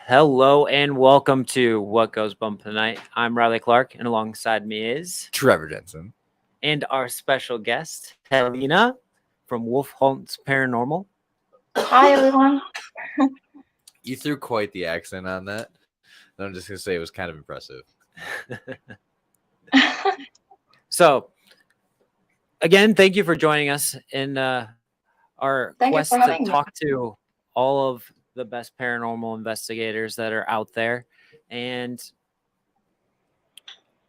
Hello and welcome to What Goes Bump Tonight. I'm Riley Clark, and alongside me is Trevor Jensen and our special guest, Helena from Wolf Haunts Paranormal. Hi, everyone. You threw quite the accent on that. And I'm just going to say it was kind of impressive. So, again, thank you for joining us in our quest to talk to all of the best paranormal investigators that are out there. And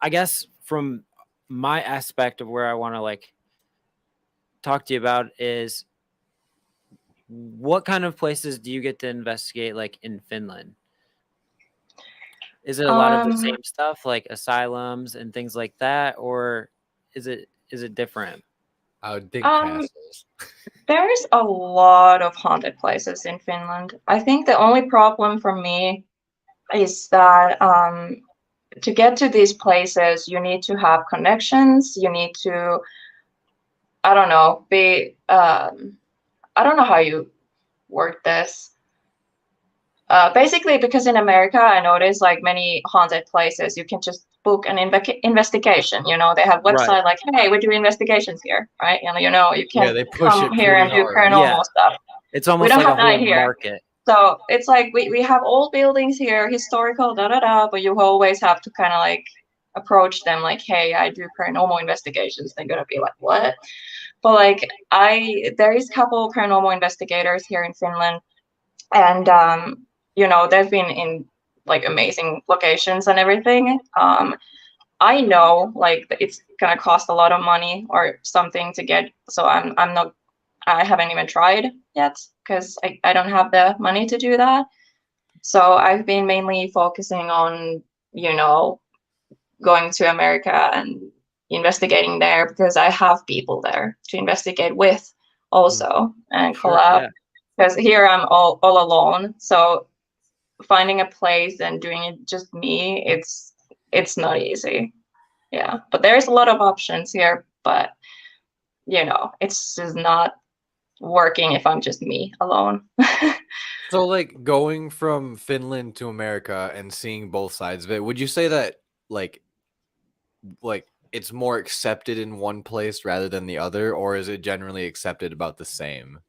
I guess from my aspect of where I want to talk to you about is what kind of places do you get to investigate in Finland? Is it a lot of the same stuff like asylums and things like that, or is it different? I would think castles. There's a lot of haunted places in Finland. I think the only problem for me is that to get to these places, you need to have connections. You need to, I don't know, I don't know how you work this. Basically, because in America, I noticed many haunted places, you can just book an investigation. You know, they have website like, hey, we do investigations here, right? And you can they push come it here and do paranormal stuff. It's almost like a whole market. So it's like we have old buildings here, historical, but you always have to kind of approach them like, hey, I do paranormal investigations. They're gonna be like, what? But there is a couple paranormal investigators here in Finland, and they've been in amazing locations and everything. I know it's gonna cost a lot of money or something to get, so I haven't even tried yet because I don't have the money to do that. So I've been mainly focusing on going to America and investigating there because I have people there to investigate with also and collab. Because here I'm all alone, so finding a place and doing it just me, it's not easy. Yeah, but there's a lot of options here, but it's just not working if I'm just me alone. So going from Finland to America and seeing both sides of it, would you say that like it's more accepted in one place rather than the other, or is it generally accepted about the same?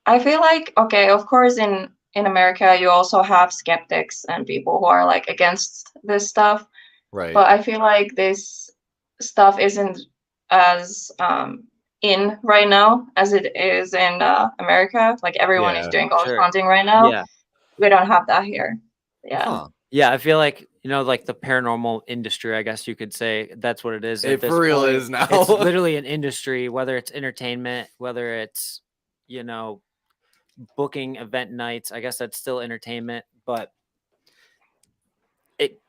I feel okay, of course in America you also have skeptics and people who are against this stuff. Right. But I feel this stuff isn't as in right now as it is in America. Everyone is doing ghost hunting right now. Yeah. We don't have that here. Yeah. Huh. Yeah, I feel the paranormal industry, I guess you could say that's what it is. It for real is now. It's literally an industry, whether it's entertainment, whether it's, booking event nights. I guess that's still entertainment, but it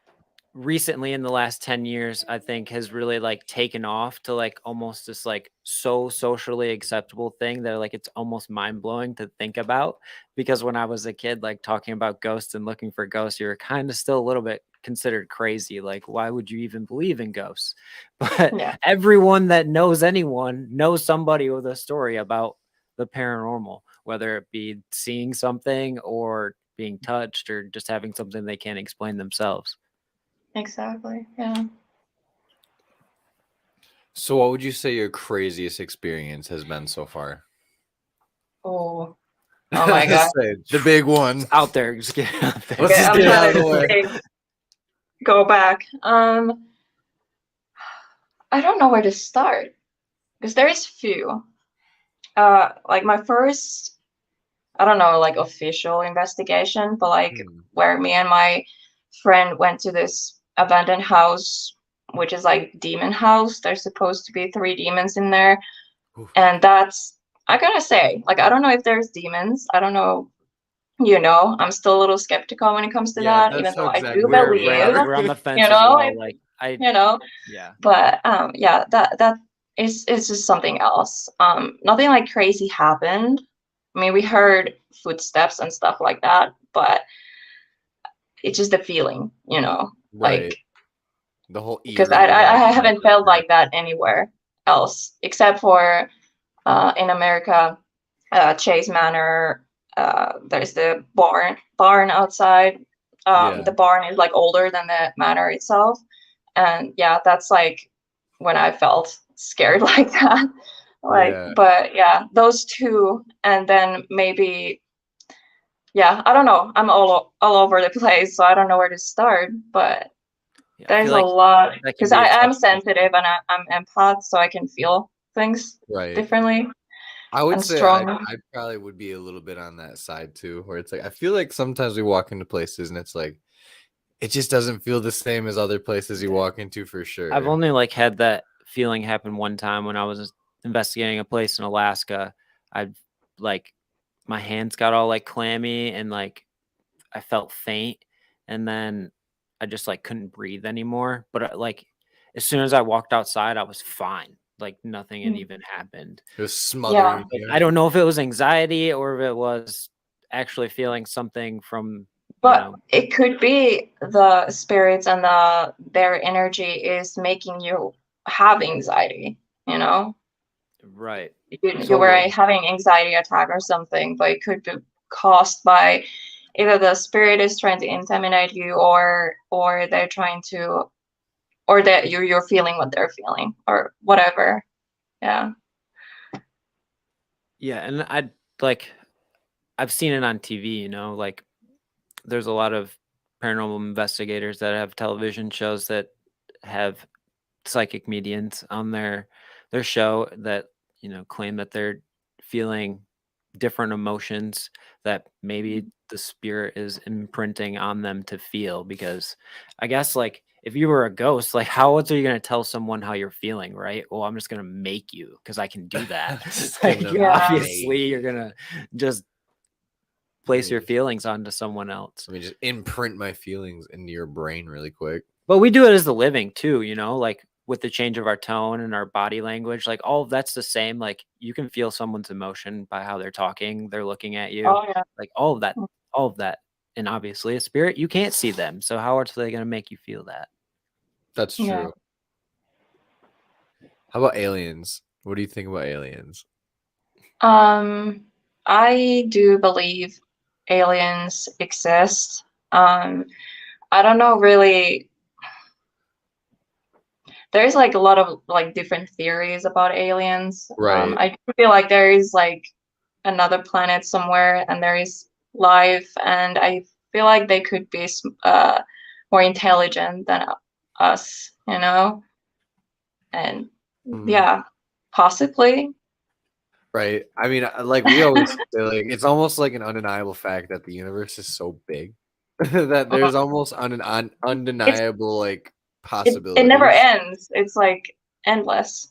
recently in the last 10 years, I think has really taken off to almost this so socially acceptable thing that it's almost mind blowing to think about. Because when I was a kid, talking about ghosts and looking for ghosts, you're kind of still a little bit considered crazy. Why would you even believe in ghosts? But everyone that knows anyone knows somebody with a story about the paranormal, whether it be seeing something or being touched or just having something they can't explain themselves. Exactly. Yeah. So what would you say your craziest experience has been so far? Oh my God. The big one. It's out there. Just get it out there. Let's just get it out of the way. Go back. I don't know where to start because there is few. My first, I don't know, official investigation, but where me and my friend went to this abandoned house, which is demon house. There's supposed to be 3 demons in there. Oof. And that's, I gotta say, I don't know if there's demons. I don't know. I'm still a little skeptical when it comes to that, even though I do believe. We're on the fence as well. Yeah. But that is just something else. Nothing crazy happened. I mean, we heard footsteps and stuff like that, but it's just the feeling, right. The whole because I haven't felt like that anywhere else except for in America, Chase Manor, there's the barn outside. Yeah. The barn is like older than the manor itself, and yeah, that's like when I felt scared like that. Like, Yeah. but yeah, those two, and then maybe, yeah, I don't know. I'm all over the place, so I don't know where to start. But Yeah, I there's feel a like lot that can because be a I'm tough sensitive and I'm empath, so I can feel things Right. differently I would and say strong. I probably would be a little bit on that side too, where it's like I feel like sometimes we walk into places and it's like it just doesn't feel the same as other places you walk into for sure. I've only like had that feeling happen one time when I was investigating a place in Alaska. I like my hands got all like clammy and like I felt faint, and then I just like couldn't breathe anymore. But like as soon as I walked outside, I was fine. Like nothing had even happened. It was smothering Like, you. I don't know if it was anxiety or if it was actually feeling something from, But it could be the spirits and their energy is making you have anxiety, you know? right. You were having anxiety attack or something, but it could be caused by either the spirit is trying to intimidate you or they're trying to, or that you're feeling what they're feeling or whatever. Yeah. Yeah, and I've seen it on TV, like there's a lot of paranormal investigators that have television shows that have psychic mediums on their show that, claim that they're feeling different emotions that maybe the spirit is imprinting on them to feel. Because I guess like if you were a ghost, like how else are you going to tell someone how you're feeling, right? Well, I'm just going to make you because I can do that. Like, obviously you're going to just place your feelings onto someone else. Let me just imprint my feelings into your brain really quick. But we do it as the living too, like with the change of our tone and our body language, like all of that's the same. Like you can feel someone's emotion by how they're talking, they're looking at you, Oh yeah. like all of that. And obviously a spirit, you can't see them. So how are they going to make you feel that? That's true. Yeah. How about aliens? What do you think about aliens? I do believe aliens exist. I don't know really. There's like a lot of like different theories about aliens. Right. I feel like there is like another planet somewhere and there is life, and I feel like they could be more intelligent than us, and yeah, possibly. Right. I mean, like we always say, like it's almost like an undeniable fact that the universe is so big that there's almost undeniable like possibilities. It never ends. It's like endless.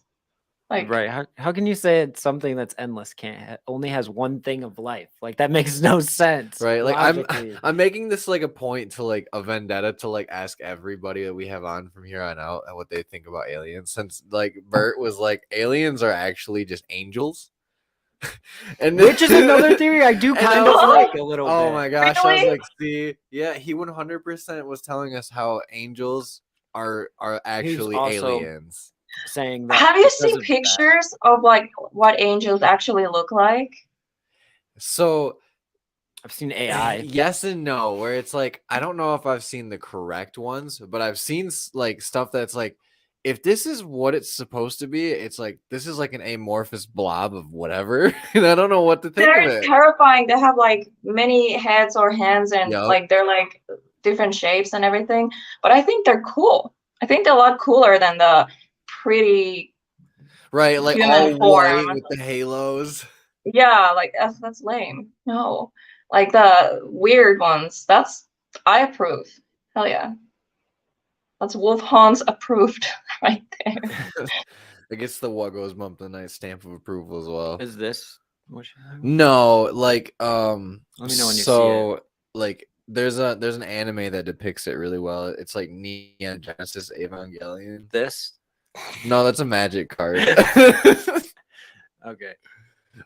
Like, right. How can you say it's something that's endless only has one thing of life? Like that makes no sense. Right. Like logically. I'm making this like a point to like a vendetta to like ask everybody that we have on from here on out and what they think about aliens, since like Bert was like aliens are actually just angels. And which is another theory I do kind of like a little bit. Oh my gosh. Really? I was like, see, yeah, he 100% was telling us how angels are actually aliens. Saying that. Have you seen pictures of like what angels actually look like? So I've seen AI. Yes and no, where it's like I don't know if I've seen the correct ones, but I've seen like stuff that's like if this is what it's supposed to be, it's like this is like an amorphous blob of whatever, and I don't know what to think of it. They're terrifying. They have like many heads or hands, and like they're like different shapes and everything. But I think they're cool. I think they're a lot cooler than the pretty right, like all white with the halos. Yeah, like that's lame. No, like the weird ones. I approve. Hell yeah. That's Wolf Haunts approved right there. I guess the What Goes Bump the Night stamp of approval as well. Is this? No, like let me know when you see it. Like there's an anime that depicts it really well. It's like Neon Genesis Evangelion. This? No, that's a magic card. Okay.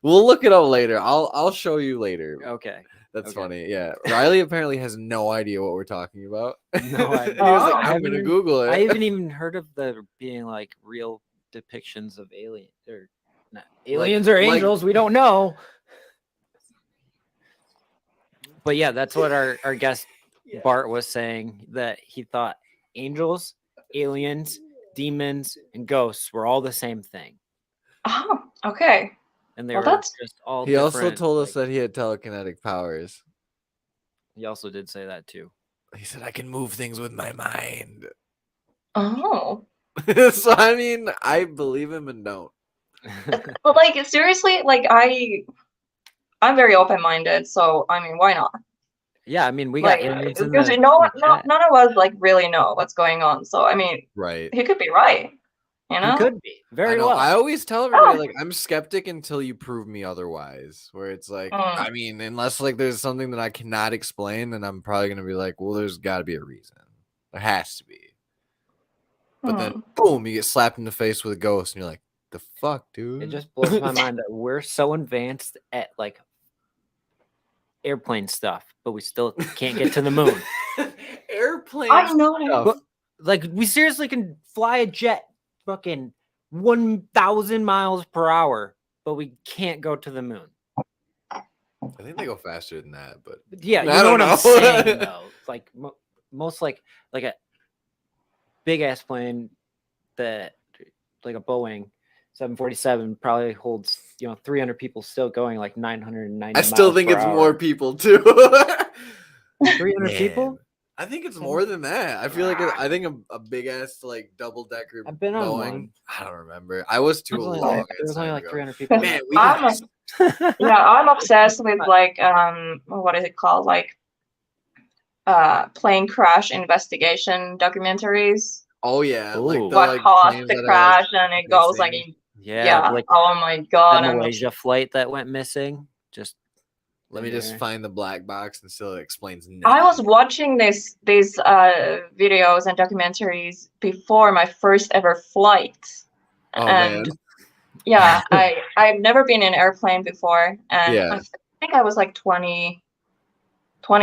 We'll look it up later. I'll show you later. Okay. That's funny. Yeah. Riley apparently has no idea what we're talking about. No idea. He was like, I'm gonna Google it. I haven't even heard of there being like real depictions of aliens or not aliens or angels. We don't know. But yeah, that's what our guest Bart was saying, that he thought angels, aliens, demons, and ghosts were all the same thing, Oh, okay. and they Well, were that's just all He also different. told us that he had telekinetic powers. He also did say that too. He said, I can move things with my mind. oh. So, I mean, I believe him and don't. But like seriously, like I'm very open-minded, so I mean, why not? Yeah, I mean, we got Like aliens in because the, chat. none of us like really know what's going on. So I mean, Right. he could be right. You He know? could be I very know. well. I always tell everybody, Oh. like, I'm skeptic until you prove me otherwise. Where it's like, Mm. I mean, unless like there's something that I cannot explain, then I'm probably gonna be like, well, there's got to be a reason. There has to be. But then, boom, you get slapped in the face with a ghost, and you're like, the fuck, dude? It just blows my mind that we're so advanced at like airplane stuff, but we still can't get to the moon. Airplane I know. stuff. But, like, we seriously can fly a jet fucking 1,000 miles per hour, but we can't go to the moon. I think they go faster than that, but Yeah, I you know don't what I'm know. saying, though. Like most like a big ass plane that like a Boeing 747 probably holds 300 people still going like 990. I still miles think per it's hour. more people too. 300 people. I think it's more than that. I feel like I think a big ass like double decker I've been on Boeing. one. I don't remember. I was too long. There was only like 300 people. Man, I'm obsessed with like what is it called, like plane crash investigation documentaries. Oh yeah, like Ooh. the What like caused planes the that are, like, crash, and it goes like missing. Yeah, like oh my that god, Malaysia flight that went missing. Just let me just there. find the black box and still explains nothing. I was watching these videos and documentaries before my first ever flight. Oh And man. yeah, I've never been in an airplane before, and Yeah. I think I was like 20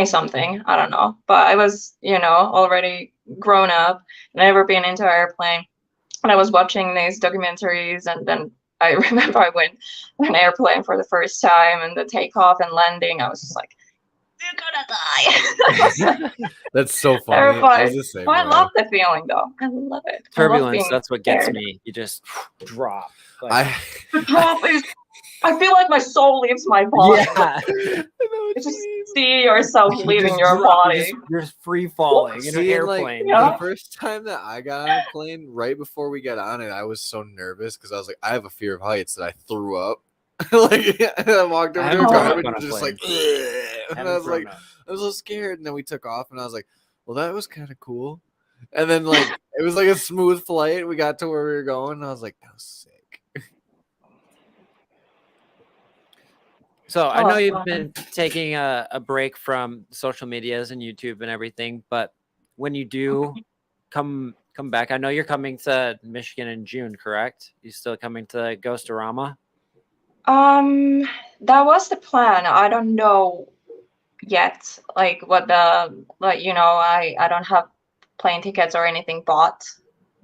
something, I don't know, but I was already grown up, never been into an airplane, and I was watching these documentaries, and then I remember I went in an airplane for the first time, and the takeoff and landing, I was just like, you're gonna die. That's so funny. Terrifying. I was the same I way. love the feeling though. I love it. Turbulence, that's what gets scared. me. You just drop. Like, The drop is, I feel like my soul leaves my body. yeah. You just see yourself You leaving just your drop, body. you're just free falling in an See, and, like, airplane. Yeah. the first time that I got on a plane, right before we got on it, I was so nervous because I was like, I have a fear of heights that I threw up. Like, and I walked over I to a haven't thrown garbage up on and a just like, plane. and I was like, I was so scared. And then we took off, and I was like, well, that was kind of cool. And then like it was like a smooth flight. We got to where we were going, and I was like, that was sick. So I know you've fun. been taking a break from social medias and YouTube and everything, but when you do come back, I know you're coming to Michigan in June, correct? You still coming to ARama? That was the plan. I don't know yet, like what the I don't have plane tickets or anything bought.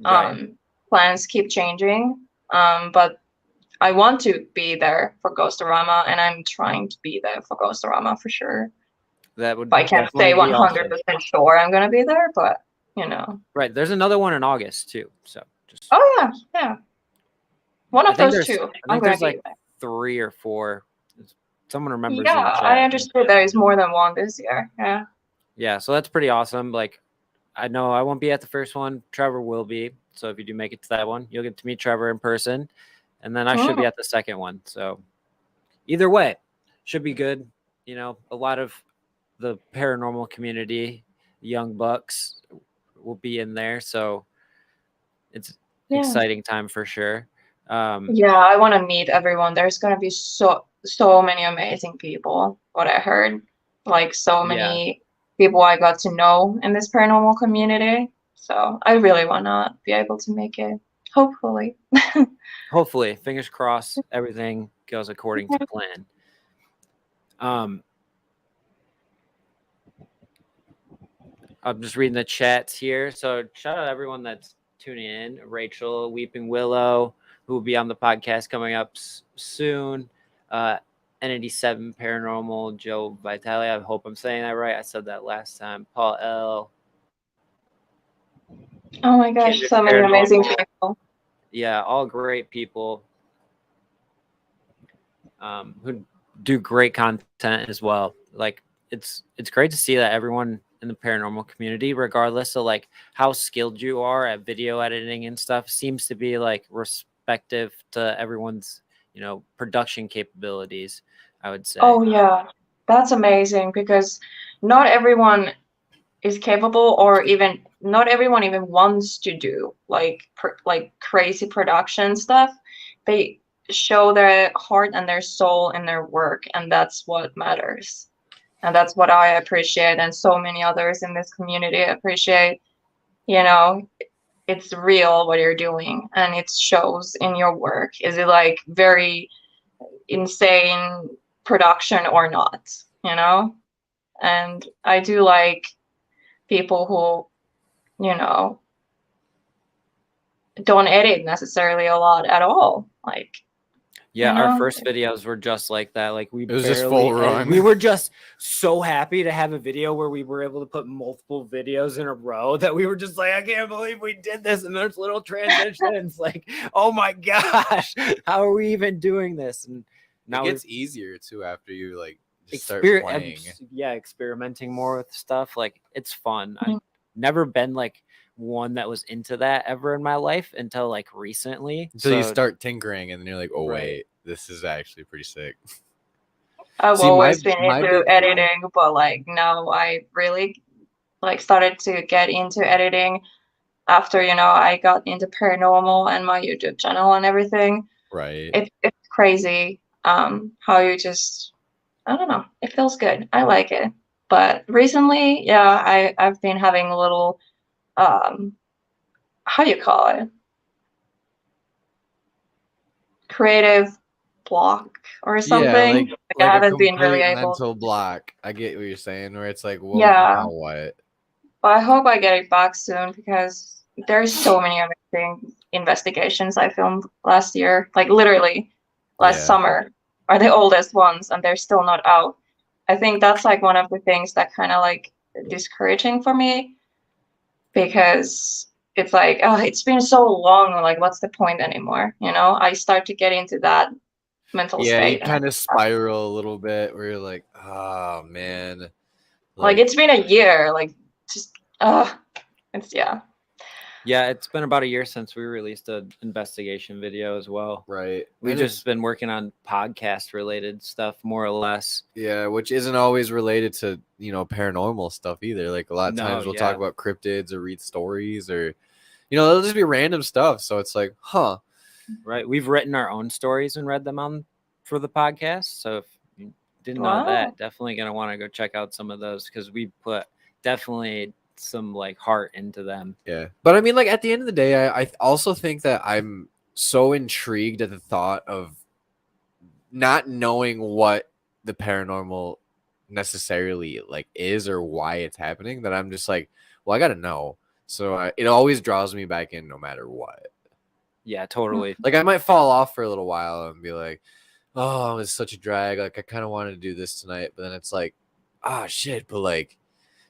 Right. Plans keep changing. But I want to be there for ARama, and I'm trying to be there for ARama for sure. That would. But I can't say definitely be awesome. 100% sure I'm gonna be there, but Right. There's another one in August too. So just. Oh yeah. One I of think those there's. two. I think there's like there. 3 or 4. Someone remembers. Yeah, in the chat. I understood there is more than one this year. Yeah. Yeah, so that's pretty awesome. Like, I know I won't be at the first one. Trevor will be. So if you do make it to that one, you'll get to meet Trevor in person. And then I should be at the second one. So either way, should be good. A lot of the paranormal community, young bucks, will be in there. So it's exciting time for sure. Yeah, I want to meet everyone. There's going to be so many amazing people, what I heard. Like so many people I got to know in this paranormal community. So I really want to be able to make it. Hopefully. Hopefully, fingers crossed, everything goes according to plan. I'm just reading the chats here. So shout out everyone that's tuning in. Rachel, Weeping Willow, who will be on the podcast coming up soon. N87 Paranormal, Joe Vitale. I hope I'm saying that right. I said that last time. Paul L. Oh my gosh, Kindred so many amazing Paranormal. people. Yeah, all great people who do great content as well. Like it's great to see that everyone in the paranormal community, regardless of like how skilled you are at video editing and stuff, seems to be like respective to everyone's, you know, production capabilities, I would say. Oh yeah, that's amazing because not everyone is capable, or even not everyone even wants to do like like crazy production stuff. They show their heart and their soul in their work, and that's what matters. And that's what I appreciate, and so many others in this community appreciate. You know, it's real what you're doing, and it shows in your work. Is it like very insane production or not? You know, and I do like people who, you know, don't edit necessarily a lot at all. Like, Yeah, you our know, first videos were just like that. Like we It was just barely full run. we were just so happy to have a video where we were able to put multiple videos in a row that we were just like, I can't believe we did this. And there's little transitions like, oh my gosh, how are we even doing this? And now It gets easier too after you like just start exper- playing. yeah, experimenting more with stuff. Like it's fun. Mhm. I've never been like one that was into that ever in my life until like recently. Until you So- start tinkering and then you're like, oh Right. wait, this is actually pretty sick. I've See, always been my into big- editing, but like now I really like started to get into editing after, you know, I got into paranormal and my YouTube channel and everything. Right. It's crazy how you just, I don't know, it feels good. I like it. But recently, yeah, I've been having a little how do you call it? Creative block or something. Yeah, like I a haven't been really complete able. mental block. I get what you're saying, where it's like, well, Yeah. now what? But I hope I get it back soon because there's so many amazing investigations I filmed last year, like literally last Yeah. summer are the oldest ones and they're still not out. I think that's like one of the things that kind of like discouraging for me because it's like, oh, it's been so long, like what's the point anymore? You know, I start to get into that mental Yeah, you state. kind of spiral a little bit where you're like, oh man. Like it's been a year, like just it's Yeah, it's been about a year since we released an investigation video as well. right. We've And just been working on podcast related stuff more or less. yeah, which isn't always related to, you know, paranormal stuff either. Like a lot of No, times we'll talk yeah. about cryptids or read stories or, you know, it'll just be random stuff. So it's like, huh. Right. We've written our own stories and read them on for the podcast. So if you didn't know Wow. that, definitely gonna want to go check out some of those because we put definitely some like heart into them. Yeah. But I mean, like at the end of the day, I also think that I'm so intrigued at the thought of not knowing what the paranormal necessarily like is or why it's happening that I'm just like, well, I gotta know. So it always draws me back in no matter what. Yeah, totally. Like I might fall off for a little while and be like, oh, it's such a drag. Like I kind of wanted to do this tonight, but then it's like, ah, shit. But like,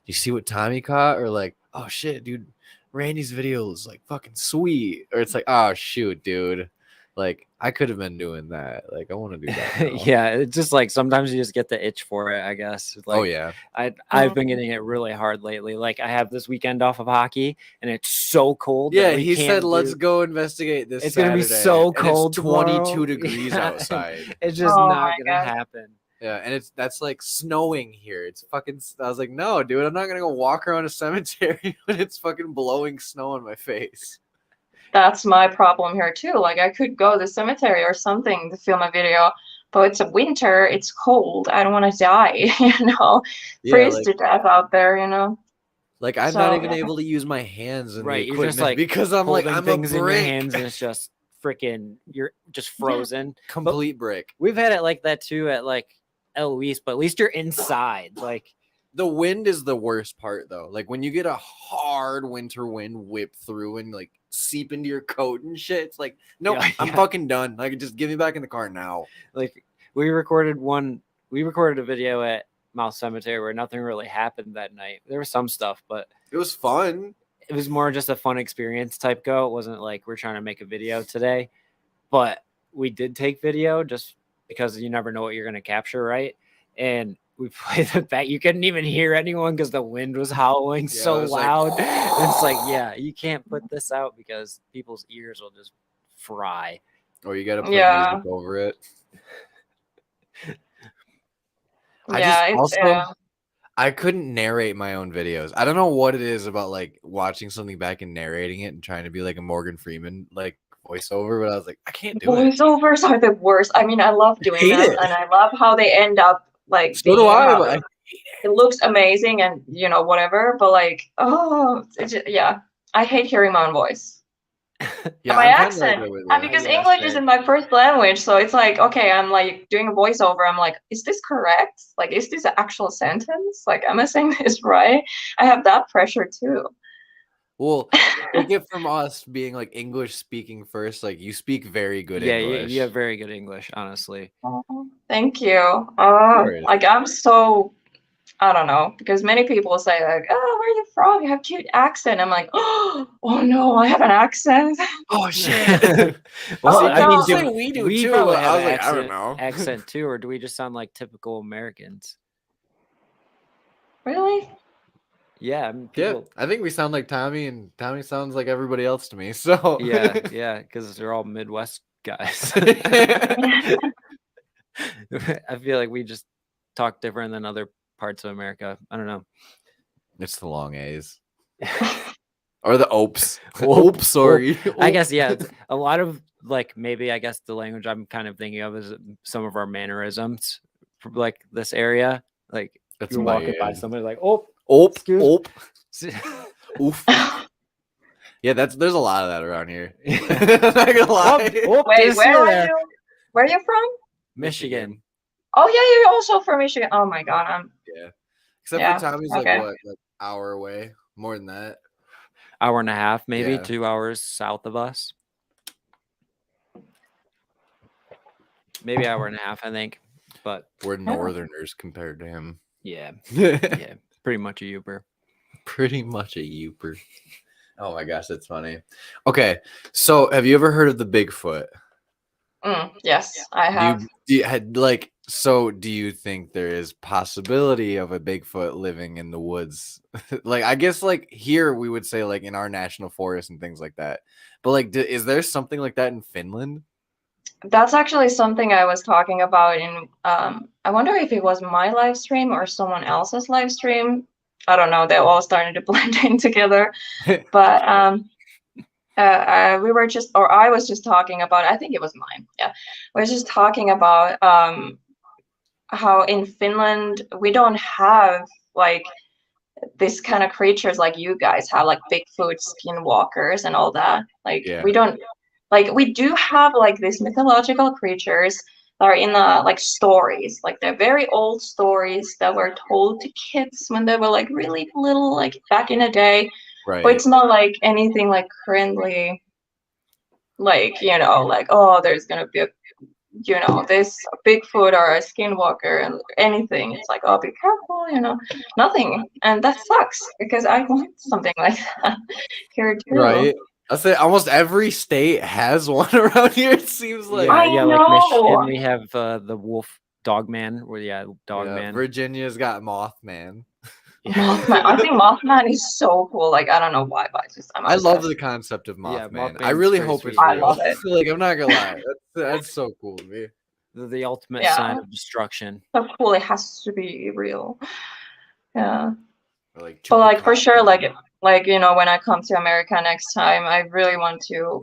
you see what Tommy caught, or like, oh shit, dude, Randy's video is like fucking sweet, or it's like, oh shoot, dude, like I could have been doing that. Like I want to do that. now. Yeah, it's just like sometimes you just get the itch for it, I guess. Like, Oh yeah. I've been getting it really hard lately. Like I have this weekend off of hockey, and it's so cold. Yeah, that we he can't said, "Let's do- go investigate this." It's gonna be Saturday," so and cold. It's 22 tomorrow. degrees Yeah. outside. It's just Oh not my gonna God. happen. Yeah, and that's like snowing here. It's fucking. I was like, no, dude, I'm not gonna go walk around a cemetery when it's fucking blowing snow on my face. That's my problem here too. Like I could go to the cemetery or something to film a video, but it's a winter, it's cold. I don't want to die, you know, Yeah, freeze like, to death out there, you know. like I'm not So, even yeah. able to use my hands and Right, the you're equipment just like because I'm like holding I'm a things in your brick, hands, and it's just freaking. You're just frozen. complete brick. We've had it like that too at like Eloise, but at least you're inside. Like The wind is the worst part though. Like when you get a hard winter wind whip through and like seep into your coat and shit, it's like, nope, Yeah, I'm yeah. fucking done. Like just get me back in the car now. like we recorded a video at Mount Cemetery where nothing really happened that night. There was some stuff, but It was fun. it was more just a fun experience type go. It wasn't like we're trying to make a video today, but we did take video just because you never know what you're going to capture, right? And we played the back. You couldn't even hear anyone because the wind was howling so loud. Like, It's like, yeah, you can't put this out because people's ears will just fry. or you got to put Yeah. music over it. Yeah, I couldn't narrate my own videos. I don't know what it is about like watching something back and narrating it and trying to be like a Morgan Freeman like voiceover, but I was like, I can't do it. voiceovers are the worst. I mean, I love doing hate them, it. and I love how they end up like So do I, how but it looks amazing and whatever. But like, yeah, I hate hearing my own voice. yeah, My I'm kinda accent, like with and you. because Yeah, English same. isn't my first language, so it's like, okay, I'm like doing a voiceover. I'm like, is this correct? Like, is this an actual sentence? Like, am I saying this right? I have that pressure too. Well, take it from us being like English speaking first. Like you speak very good Yeah, English. you have very good English, honestly. Thank you. course. Like I'm so, I don't know, because many people say like, oh, where are you from? You have cute accent. I'm like, oh no, I have an accent. Oh shit. Well, Oh, I no. mean, People say we do too. probably but have I was an like, I don't know. accent too, or do we just sound like typical Americans? Really? Yeah, I mean, Yeah, people. I think we sound like Tommy, and Tommy sounds like everybody else to me. So Yeah, because they're all Midwest guys. I feel like we just talk different than other parts of America. I don't know. It's the long A's. Or the opes. Ope, Oops, sorry. I guess, yeah. It's a lot of like maybe I guess the language I'm kind of thinking of is some of our mannerisms from like this area. Like That's you're my walking by age. somebody like, oh, Ope, excuse- ope. Oof. Yeah, there's a lot of that around here. I'm not gonna lie. Wait, where are you? Where are you from? Michigan. Oh yeah, you're also from Michigan. Oh my god, Yeah. Except Yeah, for Tommy's okay. like what, like hour away? More than that. Hour and a half, maybe Yeah. 2 hours south of us. Maybe hour and a half, I think. But We're northerners compared to him. yeah, yeah, pretty much a Uber. Pretty much a Uper. Oh my gosh, that's funny. Okay, so have you ever heard of the Bigfoot? Yes, I have. Do you think there is possibility of a Bigfoot living in the woods? Like, I guess like here we would say like in our national forest and things like that. But like, is there something like that in Finland? That's actually something I was talking about in. I wonder if it was my live stream or someone else's live stream. I don't know. They all started to blend in together, but we were just, or I was just talking about. I think it was mine. Yeah, we were just talking about how in Finland we don't have like this kind of creatures like you guys have, like Bigfoot, skinwalkers, and all that. Like Yeah. we don't, like we do have like these mythological creatures that are in the like stories, like they're very old stories that were told to kids when they were like really little, like back in the day. Right. But it's not like anything like currently, like like, oh, there's gonna be a this Bigfoot or a skinwalker and anything. It's like, oh, be careful, nothing. And that sucks because I want something like that here too. Right. I say almost every state has one around here. It seems like Yeah, like know. Michigan, we have the wolf dogman. Dogman. Virginia's got Mothman. Mothman. I think Mothman is so cool. Like, I don't know why, but I love the concept of Yeah, Mothman. I Mothman's really pretty hope sweet. it's I real. love it. Like, I'm not gonna lie. That's so cool to me. The ultimate Yeah. sign of destruction. so cool. It has to be real. Yeah. Or like But like for chupacabra. sure, like when I come to America next time, I really want to,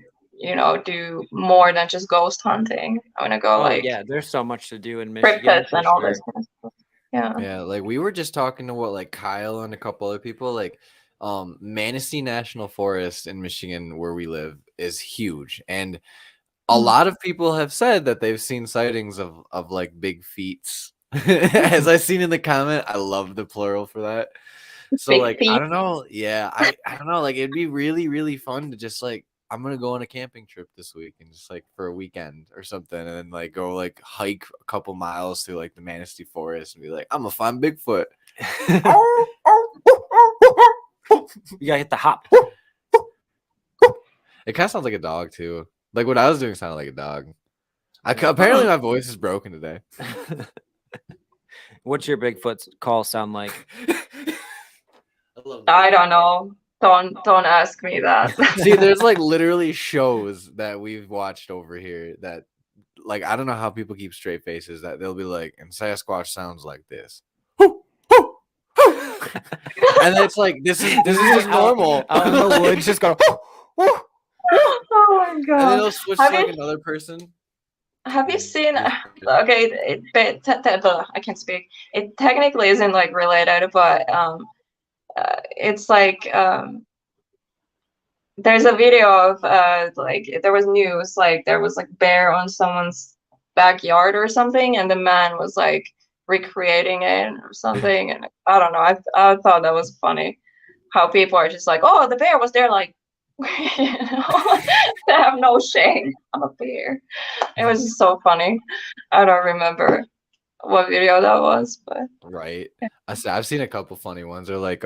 do more than just ghost hunting. I want to go Yeah, there's so much to do in Michigan. cryptids for and all sure. this kind of stuff. Yeah. Yeah, like we were just talking to like Kyle and a couple other people. Like, Manistee National Forest in Michigan, where we live, is huge, and a lot of people have said that they've seen sightings of like big feets. As I seen in the comment, I love the plural for that. So Big like, feet. I don't know. Yeah, I don't know. Like, it'd be really, really fun to just like, I'm gonna go on a camping trip this week and just like for a weekend or something, and then like go like hike a couple miles through like the Manistee Forest and be like, I'm gonna find Bigfoot. You gotta hit the hop. It kind of sounds like a dog too. Like what I was doing sounded like a dog. Apparently my voice is broken today. What's your Bigfoot call sound like? I don't know. Don't ask me that. See, there's like literally shows that we've watched over here that like I don't know how people keep straight faces that they'll be like, and Sasquatch sounds like this. And it's like this is just normal. Out in the woods, just go. Oh my And then god. it'll switch to like another person. Have you seen? Okay, I can't speak. It technically isn't like related, but it's like there's a video of like there was news like there was like bear on someone's backyard or something, and the man was like recreating it or something, and I don't know. I thought that was funny how people are just like, oh, the bear was there, like you know, they have no shame. I'm a bear. It was just so funny. I don't remember what video that was, but Right. I've seen a couple funny ones. They're like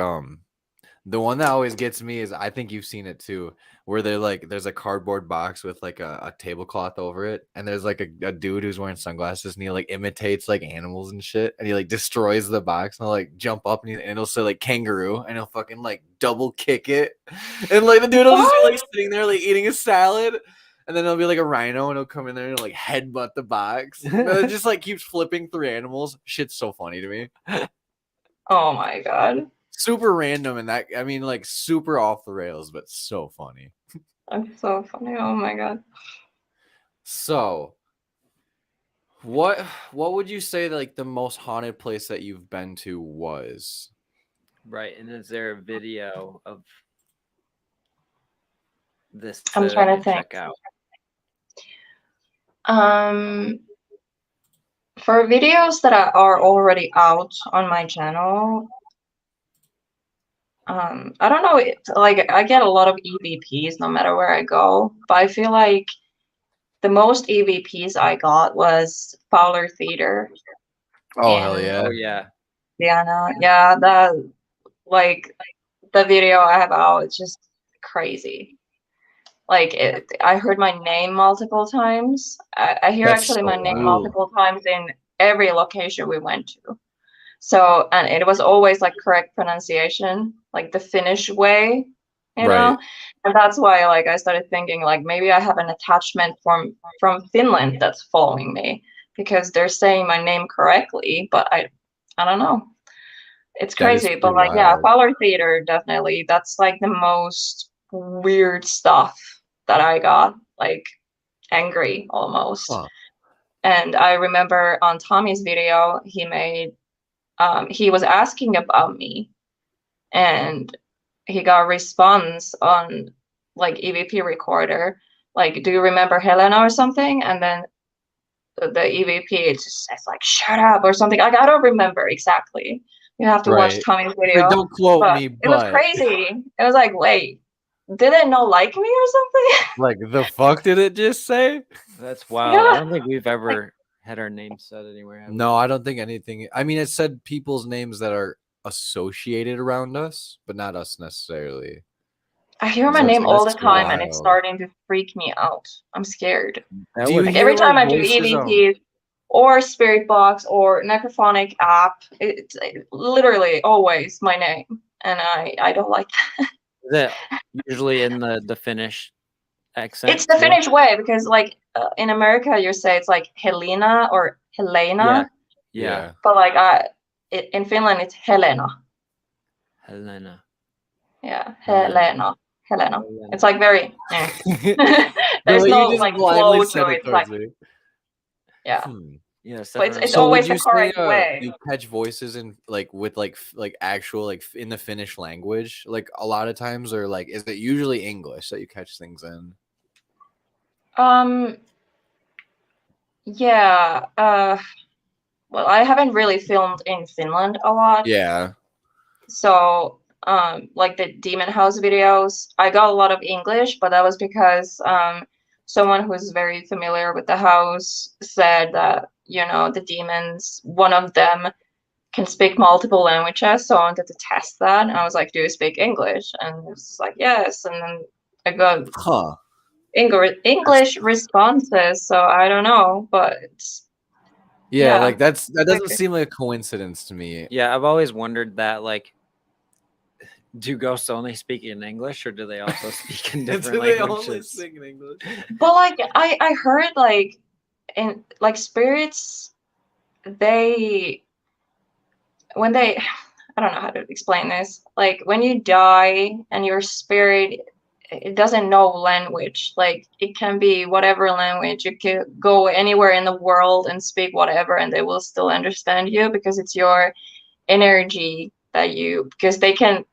the one that always gets me is I think you've seen it too, where they're like there's a cardboard box with like a tablecloth over it, and there's like a dude who's wearing sunglasses and he like imitates like animals and shit, and he like destroys the box and he'll like jump up and he'll say like kangaroo and he'll fucking like double kick it, and like the dude will just be like sitting there like eating a salad. And then there'll be like a rhino and he'll come in there and like headbutt the box. And it just like keeps flipping through animals. Shit's so funny to me. oh my god, Super random and that I mean like super off the rails, but so funny. that's so funny. Oh my god. So what would you say like the most haunted place that you've been to was? Right, and is there a video of this? I'm trying to think. Check out. For videos that are already out on my channel, I don't know. Like I get a lot of EVPs no matter where I go, but I feel like the most EVPs I got was Fowler Theater. Oh hell yeah. Oh yeah. Yeah, that like the video I have out, it's just crazy. Like I heard my name multiple times. I hear That's actually so my name cool. multiple times in every location we went to. So, and it was always like correct pronunciation, like the Finnish way, you Right. know? And that's why like I started thinking like maybe I have an attachment from Finland that's following me because they're saying my name correctly, but I don't know. It's That is crazy, but pretty like yeah, wild. Fowler Theater definitely. That's like the most weird stuff that I got, like angry almost. Huh. And I remember on Tommy's video, he made he was asking about me, and he got a response on like EVP recorder, like, do you remember Helena or something? And then the EVP just says like, shut up or something. Like, I don't remember exactly. You have to watch Right. Tommy's Like, video. don't quote But me, it was but crazy. It was like, wait, did it not like me or something? like the fuck did it just say? That's wild. Yeah. I don't think we've ever had our names said anywhere. have we? No, I don't think anything. I mean, it said people's names that are associated around us, but not us necessarily. I hear my That's- name all the that's time, and it's wild. starting to freak me out. I'm scared. That Do you would- Like hear, every time like, I do voices, EVPs or Spirit Box or Necrophonic app, it's literally always my name, and I don't like that. Is it usually in the Finnish accent? It's the too? Finnish way because like in America you say it's like Helena or Helena, Yeah. but like in Finland it's Helena. Helena. Yeah, Helena. Helena. It's like very. There's There's no like flow to it. Like yeah. Yes, But it's So always would you the correct say way. you catch voices in like with like actual like in the Finnish language like a lot of times, or like is it usually English that you catch things in? Yeah. Well, I haven't really filmed in Finland a lot. Yeah. So like the demon house videos. I got a lot of English, but that was because someone who's very familiar with the house said that, you know, the demons, one of them can speak multiple languages, so I wanted to test that. And I was like, "Do you speak English?" And it was like, "Yes." And then I got Huh. English responses, so I don't know, but Yeah, yeah. like that doesn't Okay. seem like a coincidence to me. Yeah, I've always wondered that, like, do ghosts only speak in English, or do they also speak in different Do they only languages? speak in English? But like I heard like in like spirits, they when they I don't know how to explain this. Like when you die and your spirit, it doesn't know language. Like it can be whatever language. You can go anywhere in the world and speak whatever, and they will still understand you because it's your energy that because they can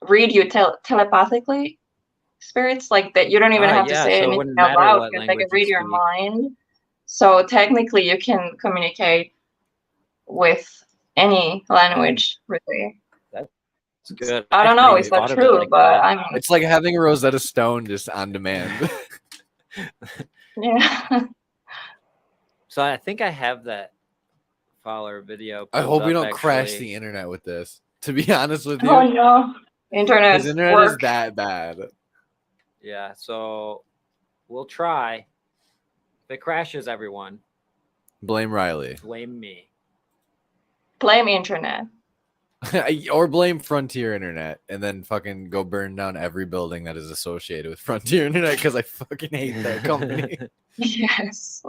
read you telepathically. Spirits like that, you don't even have to Yeah, say so it anything wouldn't out matter loud what because they can language you read your speak. mind. So technically, you can communicate with any language, really. It's good. I don't I've know, never is that thought of it true? like But that. I mean, It's like having a Rosetta Stone just on demand. yeah. So I think I have that Fowler video. I pulled hope we up, don't crash actually. the internet with this. To be honest with Oh you, no, internet because internet is work. that bad. Yeah, so we'll try. If it crashes, everyone, Blame Riley. blame me. Blame internet. Or blame Frontier Internet and then fucking go burn down every building that is associated with Frontier Internet because I fucking hate that company. Yes.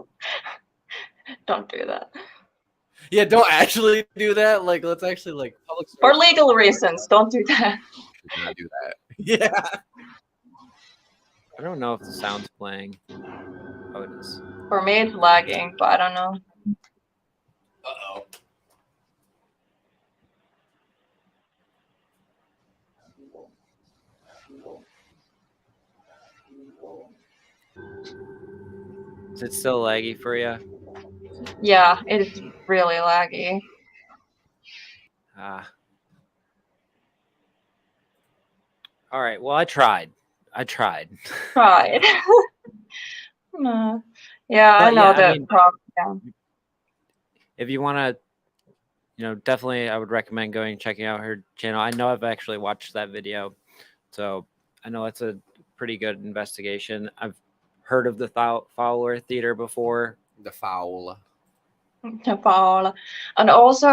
Don't do that. Yeah, don't actually do that. Like, let's actually like public For service legal reasons, don't do that. should not do that. Yeah. I don't know if the sound's playing. Oh, it is. For me, it's lagging, but I don't know. Uh-oh. Is it still laggy for you? Yeah, it is really laggy. Ah. All right. Well, I tried. Right. No. Yeah, I But know yeah, I the mean, problem. Yeah. if you want to, definitely I would recommend going and checking out her channel. I know I've actually watched that video, so I know it's a pretty good investigation. I've heard of the Fowler Theater before. The foul. Paul. And also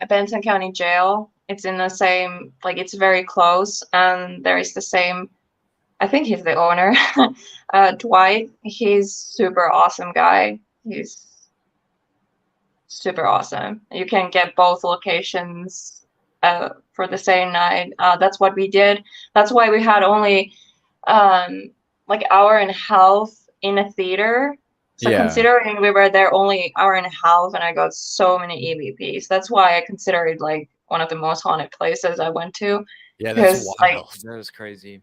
Benson County Jail. It's in the same, like it's very close, and there is the same. I think he's the owner, Dwight. He's super awesome guy. He's super awesome. You can get both locations for the same night. That's what we did. That's why we had only like hour and a half in a theater. So Yeah. considering we were there only hour and a half, and I got so many EVPs. That's why I consider it like one of the most haunted places I went to. Yeah, that's Because wild. That was crazy.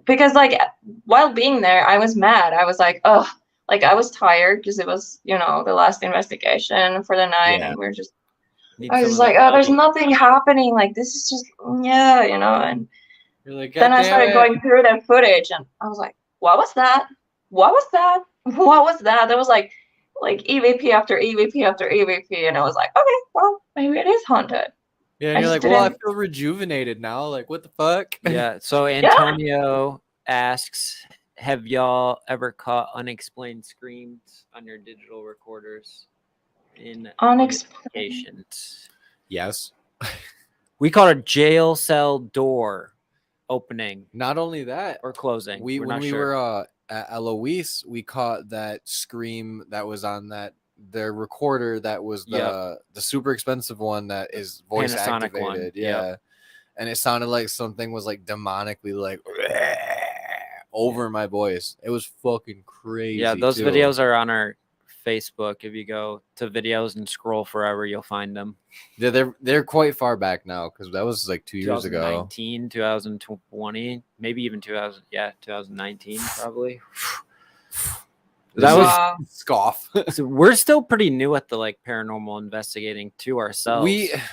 because like while being there, I was mad. I was like, oh, like I was tired because it was, you know, the last investigation for the night, Yeah. and we're just. Need I was some just of like, that oh, there's Dubby. nothing happening. Like this is just, yeah, you know. And You're like, then God I damn started it. going through the footage, and I was like, what was that? What was that? What was that? There was like EVP after EVP after EVP, and I was like, okay, well, maybe it is haunted. Yeah, I and you're just like, well, I didn't. feel rejuvenated now. Like, what the fuck? Yeah. So Antonio asks, have y'all ever caught unexplained screams on your digital recorders in notifications? Yes. We caught a jail cell door opening Not only that, or closing. We're when not we sure. were at Eloise, we caught that scream that was on their recorder that was the super expensive one that is voice Panasonic activated. one. Yeah. Yep. And it sounded like something was like demonically like over my voice. It was fucking crazy. Yeah, those too. videos are on our Facebook. If you go to videos and scroll forever, you'll find them. Yeah, they're quite far back now because that was like 2 years ago. 2019, 2020, maybe even 2019 probably. That was Wow. scoff. so we're still pretty new at the like paranormal investigating to ourselves.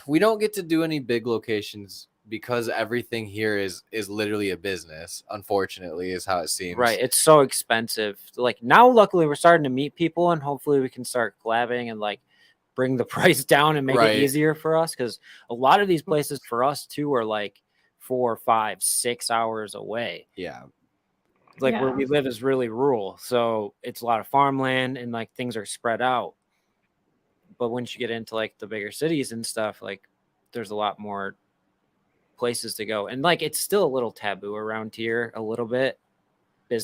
We don't get to do any big locations because everything here is literally a business, unfortunately, is how it seems. Right. It's so expensive. Like now, luckily, we're starting to meet people, and hopefully we can start collabing and like bring the price down and make it easier for us. Because a lot of these places for us too are like 4, 5, 6 hours away. Yeah. Like where we live is really rural, so it's a lot of farmland and like things are spread out. But once you get into like the bigger cities and stuff, like there's a lot more places to go, and like it's still a little taboo around here, a little bit.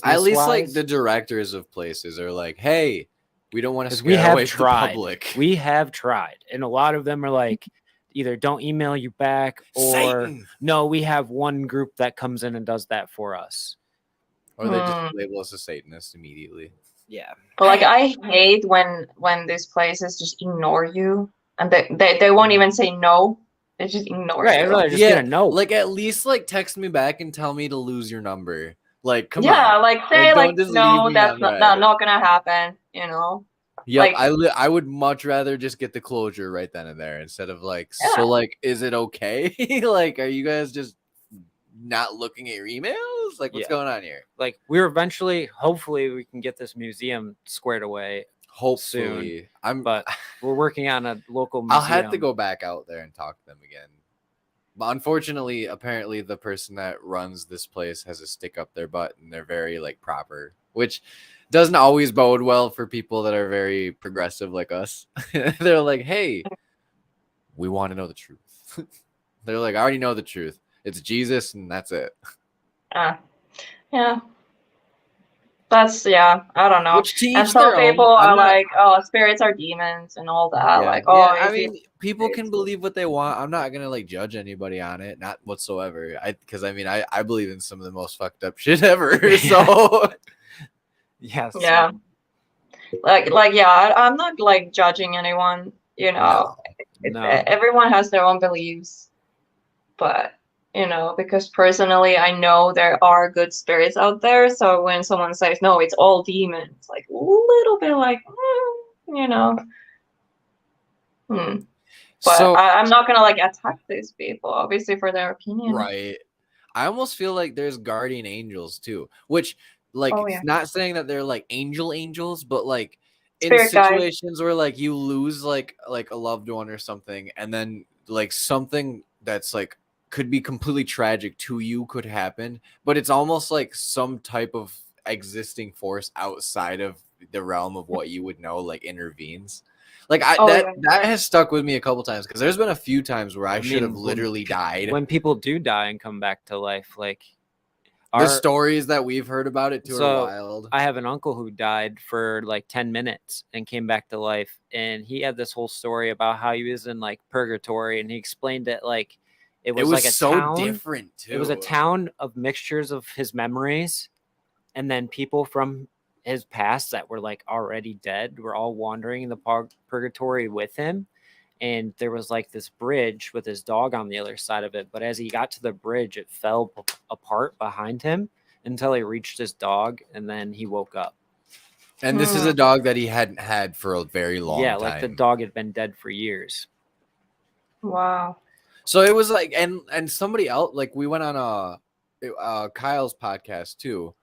At least like the directors of places are like, hey, we don't want to scare away the public. We have tried, and a lot of them are like, either don't email you back, or Satan. No, we have one group that comes in and does that for us. Or they just label us a Satanist immediately. Yeah. But like I hate when these places just ignore you, and they won't even say no. They just ignore you. Right, just get a no. Like at least like text me back and tell me to lose your number. Like come on. Yeah, like say like no, that's not gonna happen, you know. Yeah, like, I would much rather just get the closure right then and there instead of like so like is it okay? Like are you guys just not looking at your emails? Like what's going on here? Like we're eventually, hopefully we can get this museum squared away. Hopefully soon. But we're working on a local museum. I'll have to go back out there and talk to them again. But unfortunately, apparently the person that runs this place has a stick up their butt and they're very like proper, which doesn't always bode well for people that are very progressive like us. They're like, hey, we want to know the truth. They're like, I already know the truth. It's Jesus and that's it. Yeah. That's I don't know. And some people are like, oh, spirits are demons and all that. Yeah, like, I mean, people can believe what they want. I'm not gonna like judge anybody on it, not whatsoever. Because I mean, I believe in some of the most fucked up shit ever. So yes. Yeah. Like I'm not like judging anyone. You know, no. Everyone has their own beliefs, but. You know, because personally, I know there are good spirits out there. So when someone says, no, it's all demons, like a little bit like, you know. But so, I'm not going to like attack these people, obviously, for their opinion. Right. I almost feel like there's guardian angels too, which like not saying that they're like angels, but like spirit in situations where like you lose like a loved one or something, and then like something that's like could be completely tragic to you could happen, but it's almost like some type of existing force outside of the realm of what you would know like intervenes. Like that has stuck with me a couple times because there's been a few times where I should have literally died. When people do die and come back to life, like the stories that we've heard about it too are wild. I have an uncle who died for like 10 minutes and came back to life, and he had this whole story about how he was in like purgatory, and he explained it like it was like a so town, different too. It was a town of mixtures of his memories, and then people from his past that were like already dead were all wandering in the purgatory with him. And there was like this bridge with his dog on the other side of it. But as he got to the bridge, it fell apart behind him until he reached his dog, and then he woke up. And this is a dog that he hadn't had for a very long time. Yeah, like the dog had been dead for years. Wow. So it was like, and somebody else, like we went on Kyle's podcast too,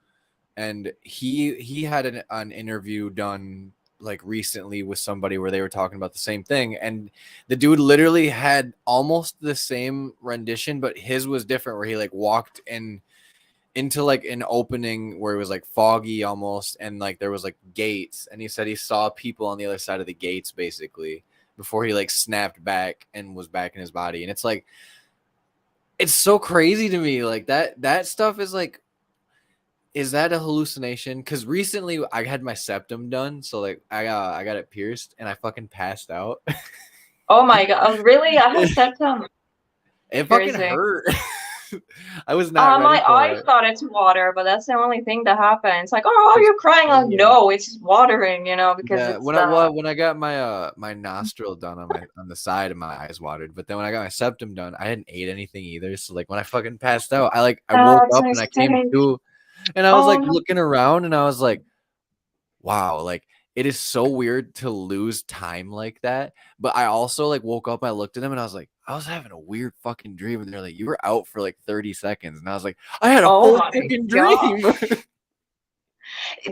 and he had an interview done like recently with somebody where they were talking about the same thing, and the dude literally had almost the same rendition, but his was different, where he like walked into like an opening where it was like foggy almost, and like there was like gates, and he said he saw people on the other side of the gates basically before he like snapped back and was back in his body. And it's like, it's so crazy to me. Like that stuff is like, is that a hallucination? Because recently I had my septum done. So like I got it pierced and I fucking passed out. Oh my God. Really? I had septum. It fucking hurt. I was not. My eye started to water, but that's the only thing that happened. It's like, oh, you're crying. Like, no, it's just watering, you know, because it's, when I got my nostril done on the side of my eyes watered, but then when I got my septum done, I hadn't ate anything either. So like when I fucking passed out, I woke up and I came to, and I was like looking around and I was like, wow, like it is so weird to lose time like that. But I also like woke up, I looked at him and I was like, I was having a weird fucking dream. And they're like, you were out for like 30 seconds. And I was like, I had a Oh full my fucking god. dream.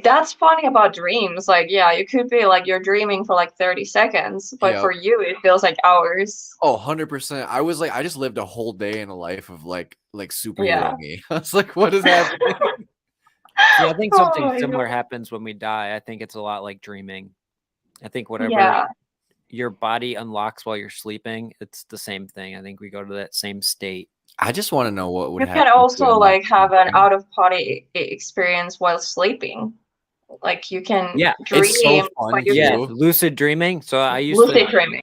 That's funny about dreams. Like, yeah, you could be like you're dreaming for like 30 seconds, but Yep. for you it feels like hours. Oh, 100%. I was like, I just lived a whole day in a life of like superhero Yeah. me. I was like, what is happening? See, I think Oh something my similar god. happens when we die. I think it's a lot like dreaming. I think whatever Yeah. your body unlocks while you're sleeping, it's the same thing. I think we go to that same state. I just want to know what would You happen can if we also unlocked like have an dreaming. out of body experience while sleeping. Like you can Yeah, it's so dream, fun but you Yeah, too. lucid dreaming. So I used lucid to, dreaming.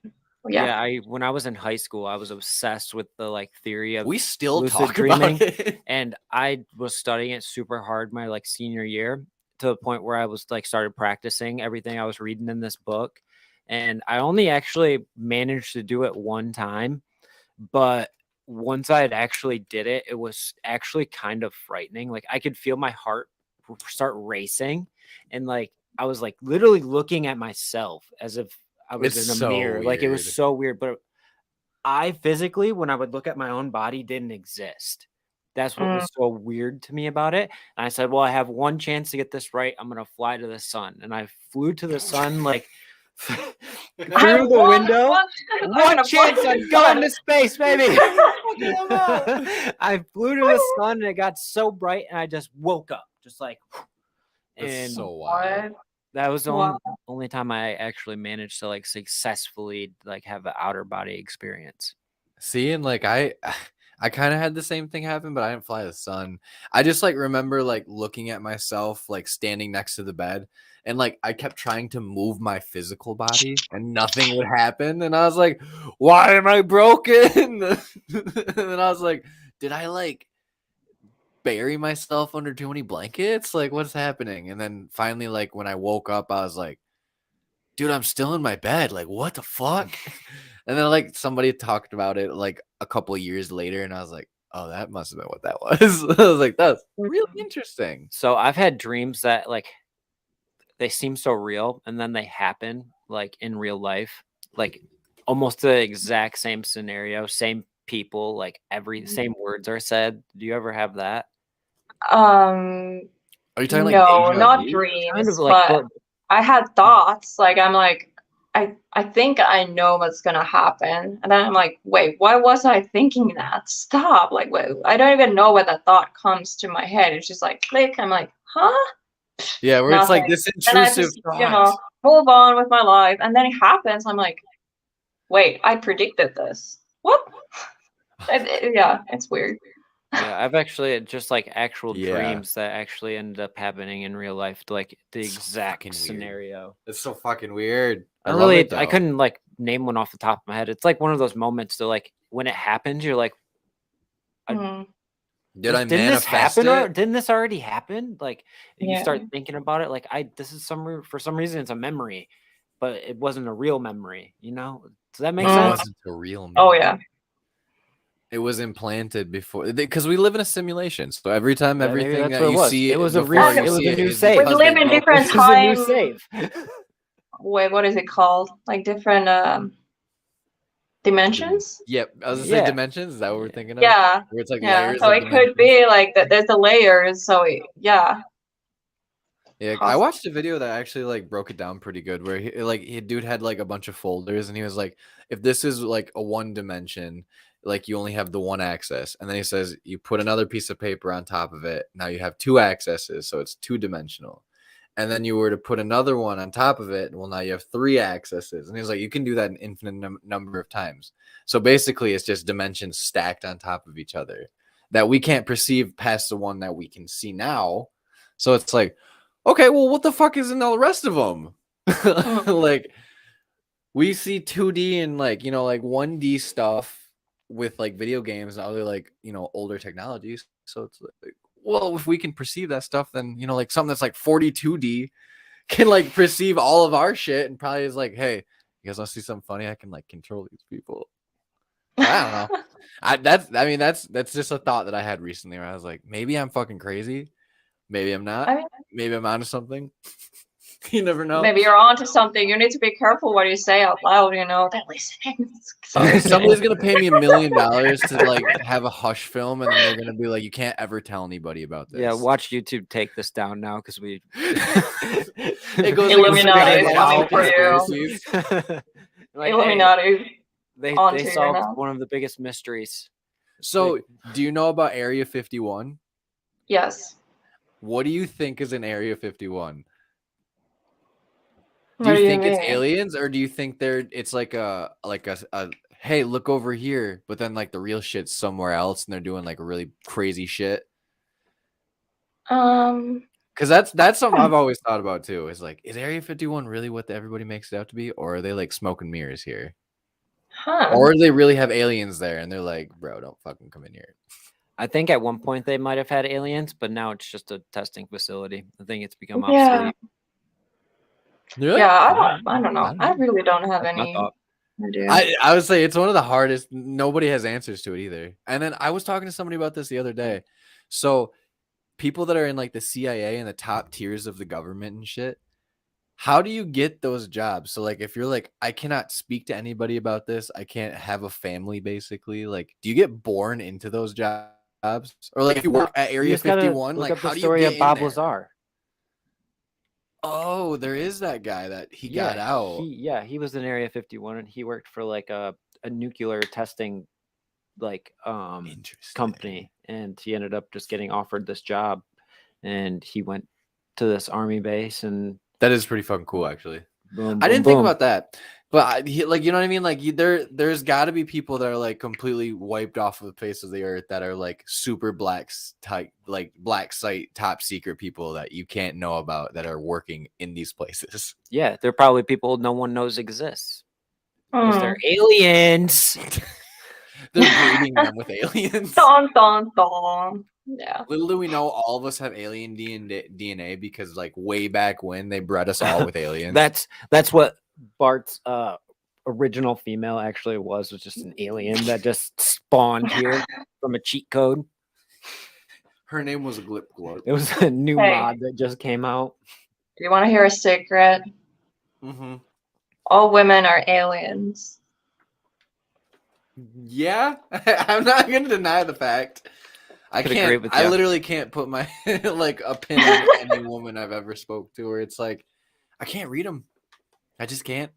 Yeah. yeah, I when I was in high school, I was obsessed with the like theory of We still lucid talk dreaming, about it. and I was studying it super hard my like senior year to the point where I was like started practicing everything I was reading in this book, and I only actually managed to do it one time, but once I had actually did it, it was actually kind of frightening. Like I could feel my heart start racing, and like I was like literally looking at myself as if I was It's in a so mirror. Like it was weird. so weird. But I physically, when I would look at my own body, didn't exist. That's what Mm. was so weird to me about it. And I said, well, I have one chance to get this right. I'm going to fly to the sun. And I flew to the sun like I have through the window. I'm One gonna fly chance to on the going sun. to space, baby. Fucking I flew to the sun and it got so bright and I just woke up. Just like, That's and so wild. What? that was the Wow. only time I actually managed to like successfully like have an outer body experience. See, and like I kind of had the same thing happen, but I didn't fly the sun. I just like remember like looking at myself like standing next to the bed, and like I kept trying to move my physical body and nothing would happen. And I was like, why am I broken? And then I was like, did I like bury myself under too many blankets? Like, what's happening? And then finally, like when I woke up, I was like, dude, I'm still in my bed. Like, what the fuck? And then like somebody talked about it like a couple of years later, and I was like, oh, that must have been what that was. I was like, that's really interesting. So I've had dreams that like they seem so real and then they happen like in real life, like almost the exact same scenario, same people, like every same words are said. Do you ever have that? Um, Are you talking like no, deja not vu? Kind of dreams, like, but I had thoughts. Like I'm like, I think I know what's gonna happen, and then I'm like, wait, why was I thinking that? Stop! Like, wait, I don't even know where that thought comes to my head. It's just like click. I'm like, huh? Yeah, where it's Nothing. like this Then I intrusive just, thought. move on with my life, and then it happens. I'm like, wait, I predicted this. What? Yeah, it's weird. yeah, I've actually just like actual Yeah. dreams that actually ended up happening in real life, like the So exact fucking weird. scenario. It's so fucking weird. I I love really, it though. I couldn't like name one off the top of my head. It's like one of those moments that like when it happens, you're like, Mm, Did I didn't this manifest happen or it? didn't this already happen? Like you yeah. start thinking about it, like this is for some reason it's a memory, but it wasn't a real memory. You know? Does that make It sense? wasn't a real Oh memory. yeah. It was implanted before, because we live in a simulation. So every time Yeah, maybe everything that's that what it you was. see It was a before re- you it was see a it new is save. We because live they in built different it. This is a new time. save. Wait, what is it called? Like different dimensions? Yep, I was gonna say Yeah. dimensions. Is that what we're thinking of? Yeah. Where it's like Yeah. layers So of it could dimensions. be like that. There's the layers. So yeah. Yeah, I watched a video that actually like broke it down pretty good. Where he dude had like a bunch of folders, and he was like, if this is like a one dimension, like you only have the one access, and then he says you put another piece of paper on top of it. Now you have two accesses, so it's two dimensional. And then you were to put another one on top of it, well, now you have three accesses. And he's like, you can do that an infinite number of times. So basically, it's just dimensions stacked on top of each other that we can't perceive past the one that we can see now. So it's like, okay, well, what the fuck is in all the rest of them? Like, we see 2D and like, like 1D stuff with like video games and other like, older technologies. So it's like, well, if we can perceive that stuff, then like something that's like 42D can like perceive all of our shit and probably is like, hey, you guys want to see something funny? I can like control these people. I don't know. That's just a thought that I had recently where I was like, maybe I'm fucking crazy, maybe I'm not, I mean, maybe I'm onto something. You never know. Maybe you're onto something. You need to be careful what you say out loud. You know, they're listening. Sorry. Somebody's gonna pay me $1 million to like have a hush film, and then they're gonna be like, "You can't ever tell anybody about this." Yeah, watch YouTube take this down now because we. It goes Illuminati is like, coming for you. Like, Illuminati. hey, onto they you solved now. one of the biggest mysteries. So, do you know about Area 51? Yes. What do you think is in Area 51? What Do you do think it's mean? aliens, or do you think it's like a hey, look over here, but then like the real shit's somewhere else and they're doing like really crazy shit? Because that's something I've always thought about too. Is like, is Area 51 really what everybody makes it out to be, or are they like smoke and mirrors here? Huh. Or do they really have aliens there and they're like, bro, don't fucking come in here? I think at one point they might have had aliens, but now it's just a testing facility. I think it's become Yeah. obsolete. Yeah, I don't know. I really don't have That's my any thought. idea. I would say it's one of the hardest. Nobody has answers to it either. And then I was talking to somebody about this the other day. So people that are in like the CIA and the top tiers of the government and shit, how do you get those jobs? So like if you're like, I cannot speak to anybody about this, I can't have a family basically, like do you get born into those jobs? Or like if you work at You Area just gotta 51, look like up how the do story you of get Bob in there? Lazar. Oh, there is that guy that he got out. He was in Area 51 and he worked for like a nuclear testing like company, and he ended up just getting offered this job, and he went to this army base, and That is pretty fucking cool, actually. boom, I didn't boom, think boom. about that, but like you know what I mean. Like there's got to be people that are like completely wiped off of the face of the earth that are like super black type, like black site top secret people that you can't know about that are working in these places. Yeah, they're probably people no one knows exists because Hmm. they're aliens. They're breeding them with aliens. Dun, dun, dun. Yeah. Little do we know, all of us have alien DNA because like way back when they bred us all with aliens. That's what Bart's original female actually was just an alien that just spawned here from a cheat code. Her name was Glip Glorp. It was a new Hey. mod that just came out. Do you want to hear a secret? Mm-hmm. All women are aliens. Yeah, I'm not gonna deny the fact. I Could agree can't. with I ya. literally can't put my like opinion on any woman I've ever spoke to, where it's like I can't read them. I just can't.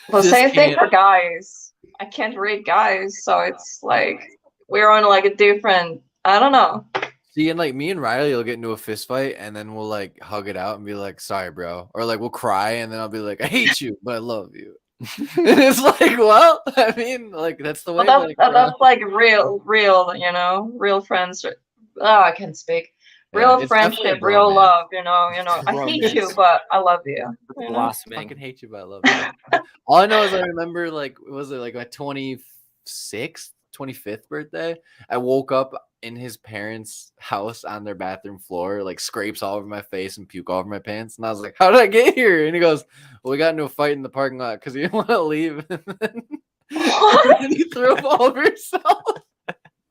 Well, Just same thing can't. for guys. I can't read guys, so it's like we're on like a different. I don't know. See, and like me and Riley will get into a fist fight, and then we'll like hug it out and be like, "Sorry, bro," or like we'll cry, and then I'll be like, "I hate you, but I love you." And it's like, well, I mean, like that's the way. But Like, that's like real, you know, real friends. Oh, I can't speak. yeah, Real it's friendship, definitely a real bromance. love. You know. I hate you, Romance. but I love you. You know? I Blossoming. fucking hate you, but I love you. All I know is I remember like was it like my 26th, 25th birthday? I woke up in his parents' house on their bathroom floor, like scrapes all over my face and puke all over my pants. And I was like, "How did I get here?" And he goes, "Well, we got into a fight in the parking lot because he didn't want to leave." And then he threw up all over himself.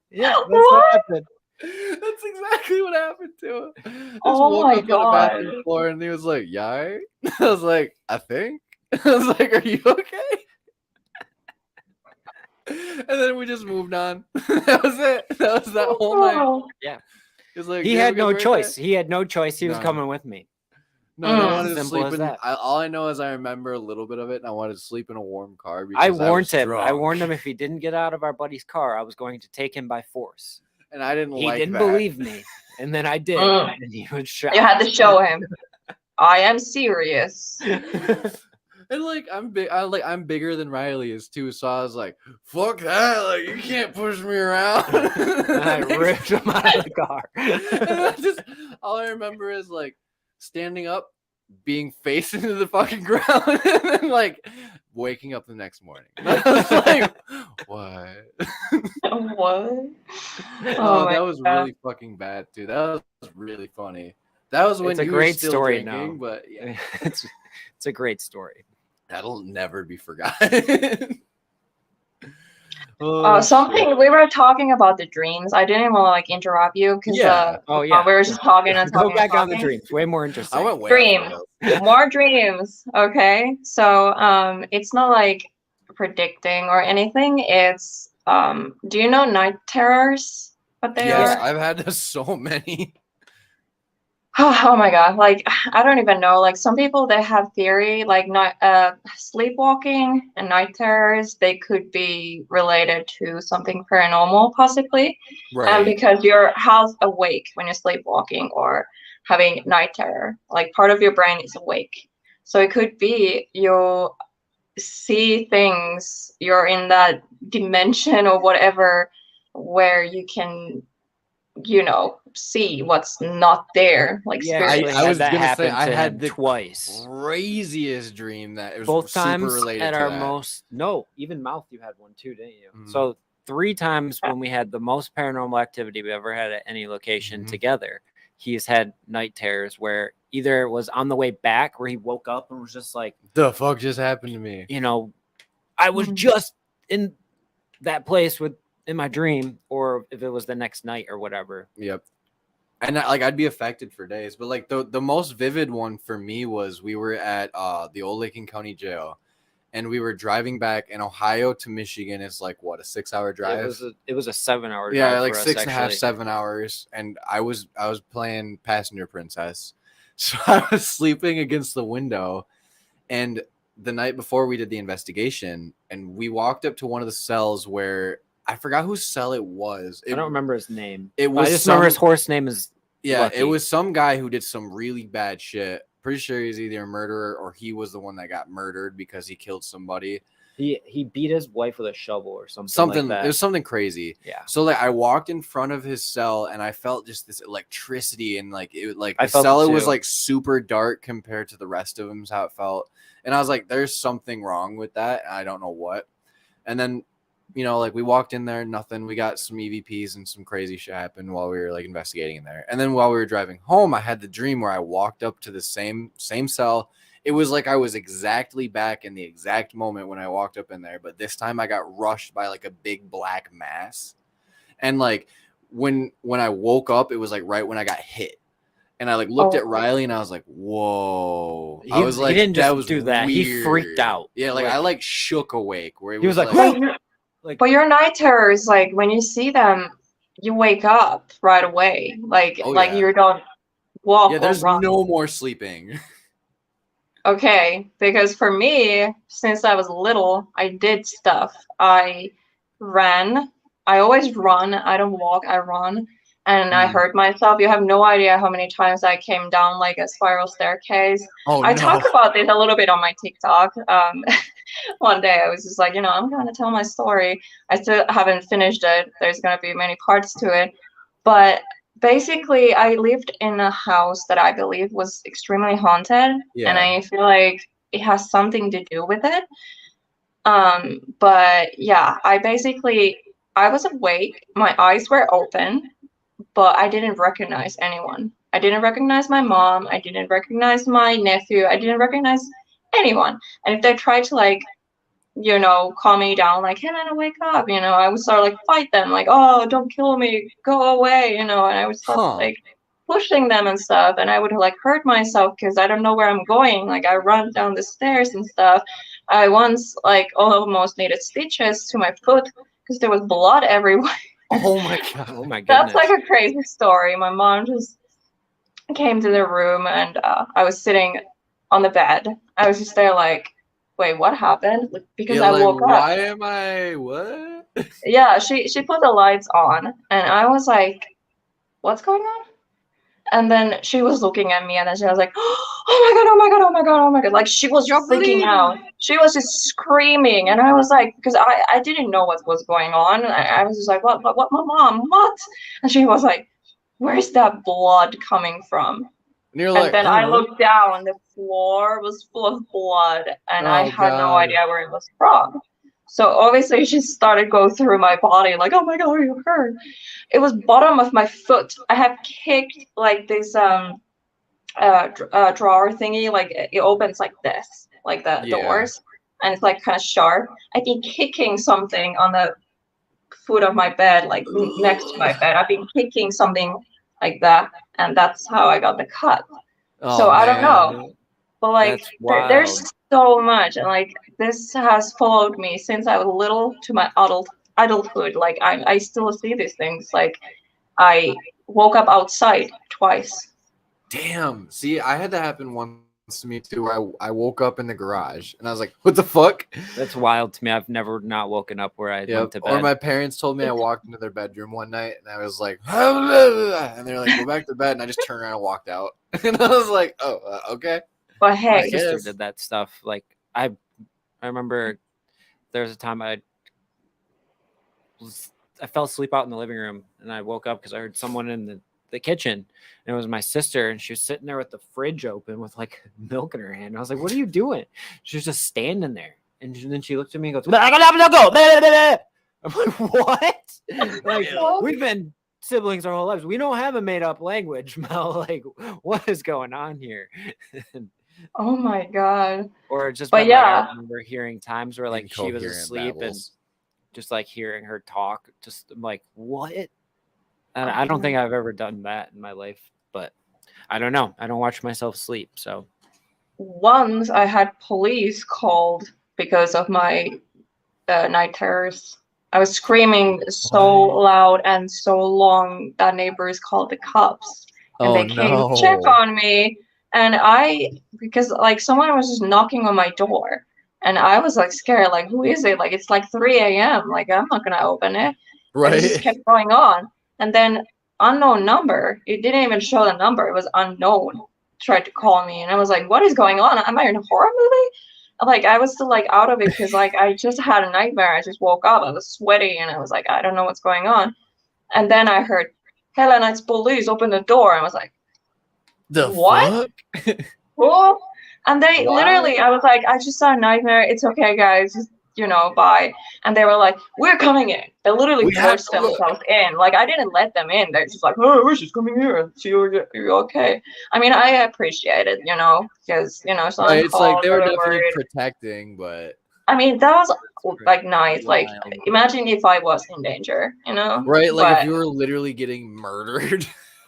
Yeah, that's What? what happened. That's exactly what happened to him. Just Oh woke my up on the bathroom God. floor and he was like, "Yeah, all right?" I was like, "I think." I was like, "Are you okay?" And then we just moved on. That was it. That was that whole night. Oh. Yeah. He was like, He "You have had a good no birthday?" choice. He had no choice. He was No. coming with me. No, and I Mm. wanted to Simple sleep as in. that. All I know is I remember a little bit of it, and I wanted to sleep in a warm car. I Because warned was him. I drunk, warned him if he didn't get out of our buddy's car, I was going to take him by force. and I didn't He like didn't that. believe me, and then I did, Mm. and he was shocked. You had to show him. I am serious. And like I'm big, I'm bigger than Riley is too. So I was like, "Fuck that! Like you can't push me around." And I ripped him out of the car. And all I remember is like standing up, being faced into the fucking ground, and then like waking up the next morning. I was like, "What?" What? Oh, my that was God. really fucking bad, too. That was really funny. That was when It's a you were great still story drinking, now. but yeah, it's a great story. that'll never be forgotten. Oh, Something we were talking about the dreams. I didn't want to like interrupt you because Yeah. Oh yeah. we were just talking and Go talking and back on the talking. dreams. Way more I interesting. went way off the Dreams, rails. more dreams. Okay, so it's not like predicting or anything. It's do you know night terrors? What they Yes, are? I've had so many. Oh my God, like I don't even know. Like some people they have theory like night sleepwalking and night terrors, they could be related to something paranormal possibly. And Right. because you're half awake when you're sleepwalking or having night terror, like part of your brain is awake. So it could be you see things, you're in that dimension or whatever where you can, you know, see what's not there, like Yeah, spirit. actually I had was that gonna say happen I to had him the twice. craziest dream that it was Both super times related at to our that. most even Mouth you had one too, didn't you? Mhm. So 3 times when we had the most paranormal activity we ever had at any location Mhm. together, he's had night terrors where either it was on the way back where he woke up and was just like, The fuck just happened to me? you know, I was Mhm. just in that place with in my dream, or if it was the next night or whatever. Yep. And like I'd be affected for days, but like the most vivid one for me was we were at the Old Lincoln County Jail, and we were driving back in Ohio to Michigan. It's like what, a 6-hour drive? It was a 7-hour drive. Yeah, like for us, 6.5, actually. 7 hours. And I was playing passenger princess, so I was sleeping against the window. And the night before we did the investigation, and we walked up to one of the cells where I forgot whose cell it was. I don't remember his name. It was I just remember his horse name is yeah, Lucky. it was some guy who did some really bad shit. Pretty sure he's either a murderer or he was the one that got murdered because he killed somebody. He beat his wife with a shovel or something Something like that. it was something crazy. Yeah. So like I walked in front of his cell and I felt just this electricity, and like it like I the felt cell it was too. like super dark compared to the rest of them's how it felt. And I was like, there's something wrong with that. I don't know what. And then, you know, like we walked in there, nothing. We got some EVPs and some crazy shit happened while we were like investigating in there. And then while we were driving home, I had the dream where I walked up to the same cell. It was like I was exactly back in the exact moment when I walked up in there, but this time I got rushed by like a big black mass. And like when I woke up, it was like right when I got hit. And I like looked at Riley and I was like, whoa. I was like, he didn't just that was do that. weird. He freaked out. Yeah, like I like shook awake where it He was like, But your night terrors, like when you see them, you wake up right away. Like oh, like yeah. you don't walk Yeah, or there's run. no more sleeping. Okay, because for me, since I was little, I did stuff. I ran. I always run. I don't walk, I run. And I hurt myself. You have no idea how many times I came down like a spiral staircase. Oh, I no. talk about this a little bit on my TikTok. One day I was just like, you know, I'm gonna tell my story. I still haven't finished it. There's gonna be many parts to it. But basically, I lived in a house that I believe was extremely haunted, Yeah. and I feel like it has something to do with it. But yeah, I was awake, my eyes were open, but I didn't recognize anyone. I didn't recognize my mom. I didn't recognize my nephew. I didn't recognize anyone. And if they tried to like, you know, calm me down, like, Helena, wake up, you know, I would start like fight them, like, oh, don't kill me, go away, you know, and I would start like pushing them and stuff, and I would like hurt myself because I don't know where I'm going. Like I run down the stairs and stuff. I once like almost needed stitches to my foot because there was blood everywhere. Oh my god. Oh my goodness. That's like a crazy story. My mom just came to the room and I was sitting on the bed. I was just there like, wait, what happened? Because Yeah, I like, woke up. why am I what? Yeah, she put the lights on and I was like, what's going on? And then she was looking at me and then she was like, oh my god, oh my god, oh my god, oh my god. Like she was just freaking out. She was just screaming. And I was like, because I didn't know what was going on. I was just like, what, my mom, what? And she was like, where's that blood coming from? And you're And like, then I looked down, the floor was full of blood, and I had no idea where it was from. So obviously she started going through my body like, oh my god, are you hurt? It was bottom of my foot. I have kicked like this drawer thingy, like it opens like this, like the doors, and it's like kind of sharp. I've been kicking something on the foot of my bed, like next to my bed. I've been kicking something like that, and that's how I got the cut. So Oh, I don't know, man. but like That's wild. there's so much, and like this has followed me since I was little to my adulthood. Like I still see these things. Like I woke up outside twice. Damn. See, I had that happen once to me too, where I woke up in the garage and I was like, what the fuck? That's wild to me. I've never not woken up where I went to bed. Or my parents told me I walked into their bedroom one night and I was like, and they're like, go back to bed. And I just turned around and walked out. And I was like, oh, okay. But My hey, sister guess. did that stuff. Like I remember there was a time I fell asleep out in the living room and I woke up because I heard someone in the kitchen, and it was my sister, and she was sitting there with the fridge open with like milk in her hand. I was like, what are you doing? She was just standing there, and then she looked at me and goes, I gotta go. I'm like, what? Like, we've been siblings our whole lives. We don't have a made-up language, Mel. Like, what is going on here? oh my god. Or just But been, yeah. like, I remember hearing times where like she was Incoherent asleep babbles. and just like hearing her talk, just I'm like, what? And I don't think I've ever done that in my life, but I don't know. I don't watch myself sleep, so. Once I had police called because of my night terrors. I was screaming so loud and so long that neighbors called the cops, and they came to check on me. And because like someone was just knocking on my door, and I was like scared, like who is it? Like it's like 3 a.m. Like I'm not gonna open it. And it just kept going on, and then unknown number. It didn't even show the number. It was unknown. Tried to call me, and I was like, "What is going on? Am I in a horror movie?" Like I was still like out of it because like I just had a nightmare. I just woke up. I was sweaty, and I was like, I don't know what's going on. And then I heard, "Helena, it's police. Open the door." I was like, The what? fuck? Cool. And they Wow. literally, I was like, I just saw a nightmare. It's okay, guys. Just, bye. And they were like, we're coming in. They literally forced themselves in. Like, I didn't let them in. They're just like, oh, we're just coming here and see you're okay. I mean, I appreciate it, because, someone It's like they were really definitely worried. protecting, but. I mean, that was like nice. Like, imagine if I was in danger, Right? Like but, if you were literally getting murdered.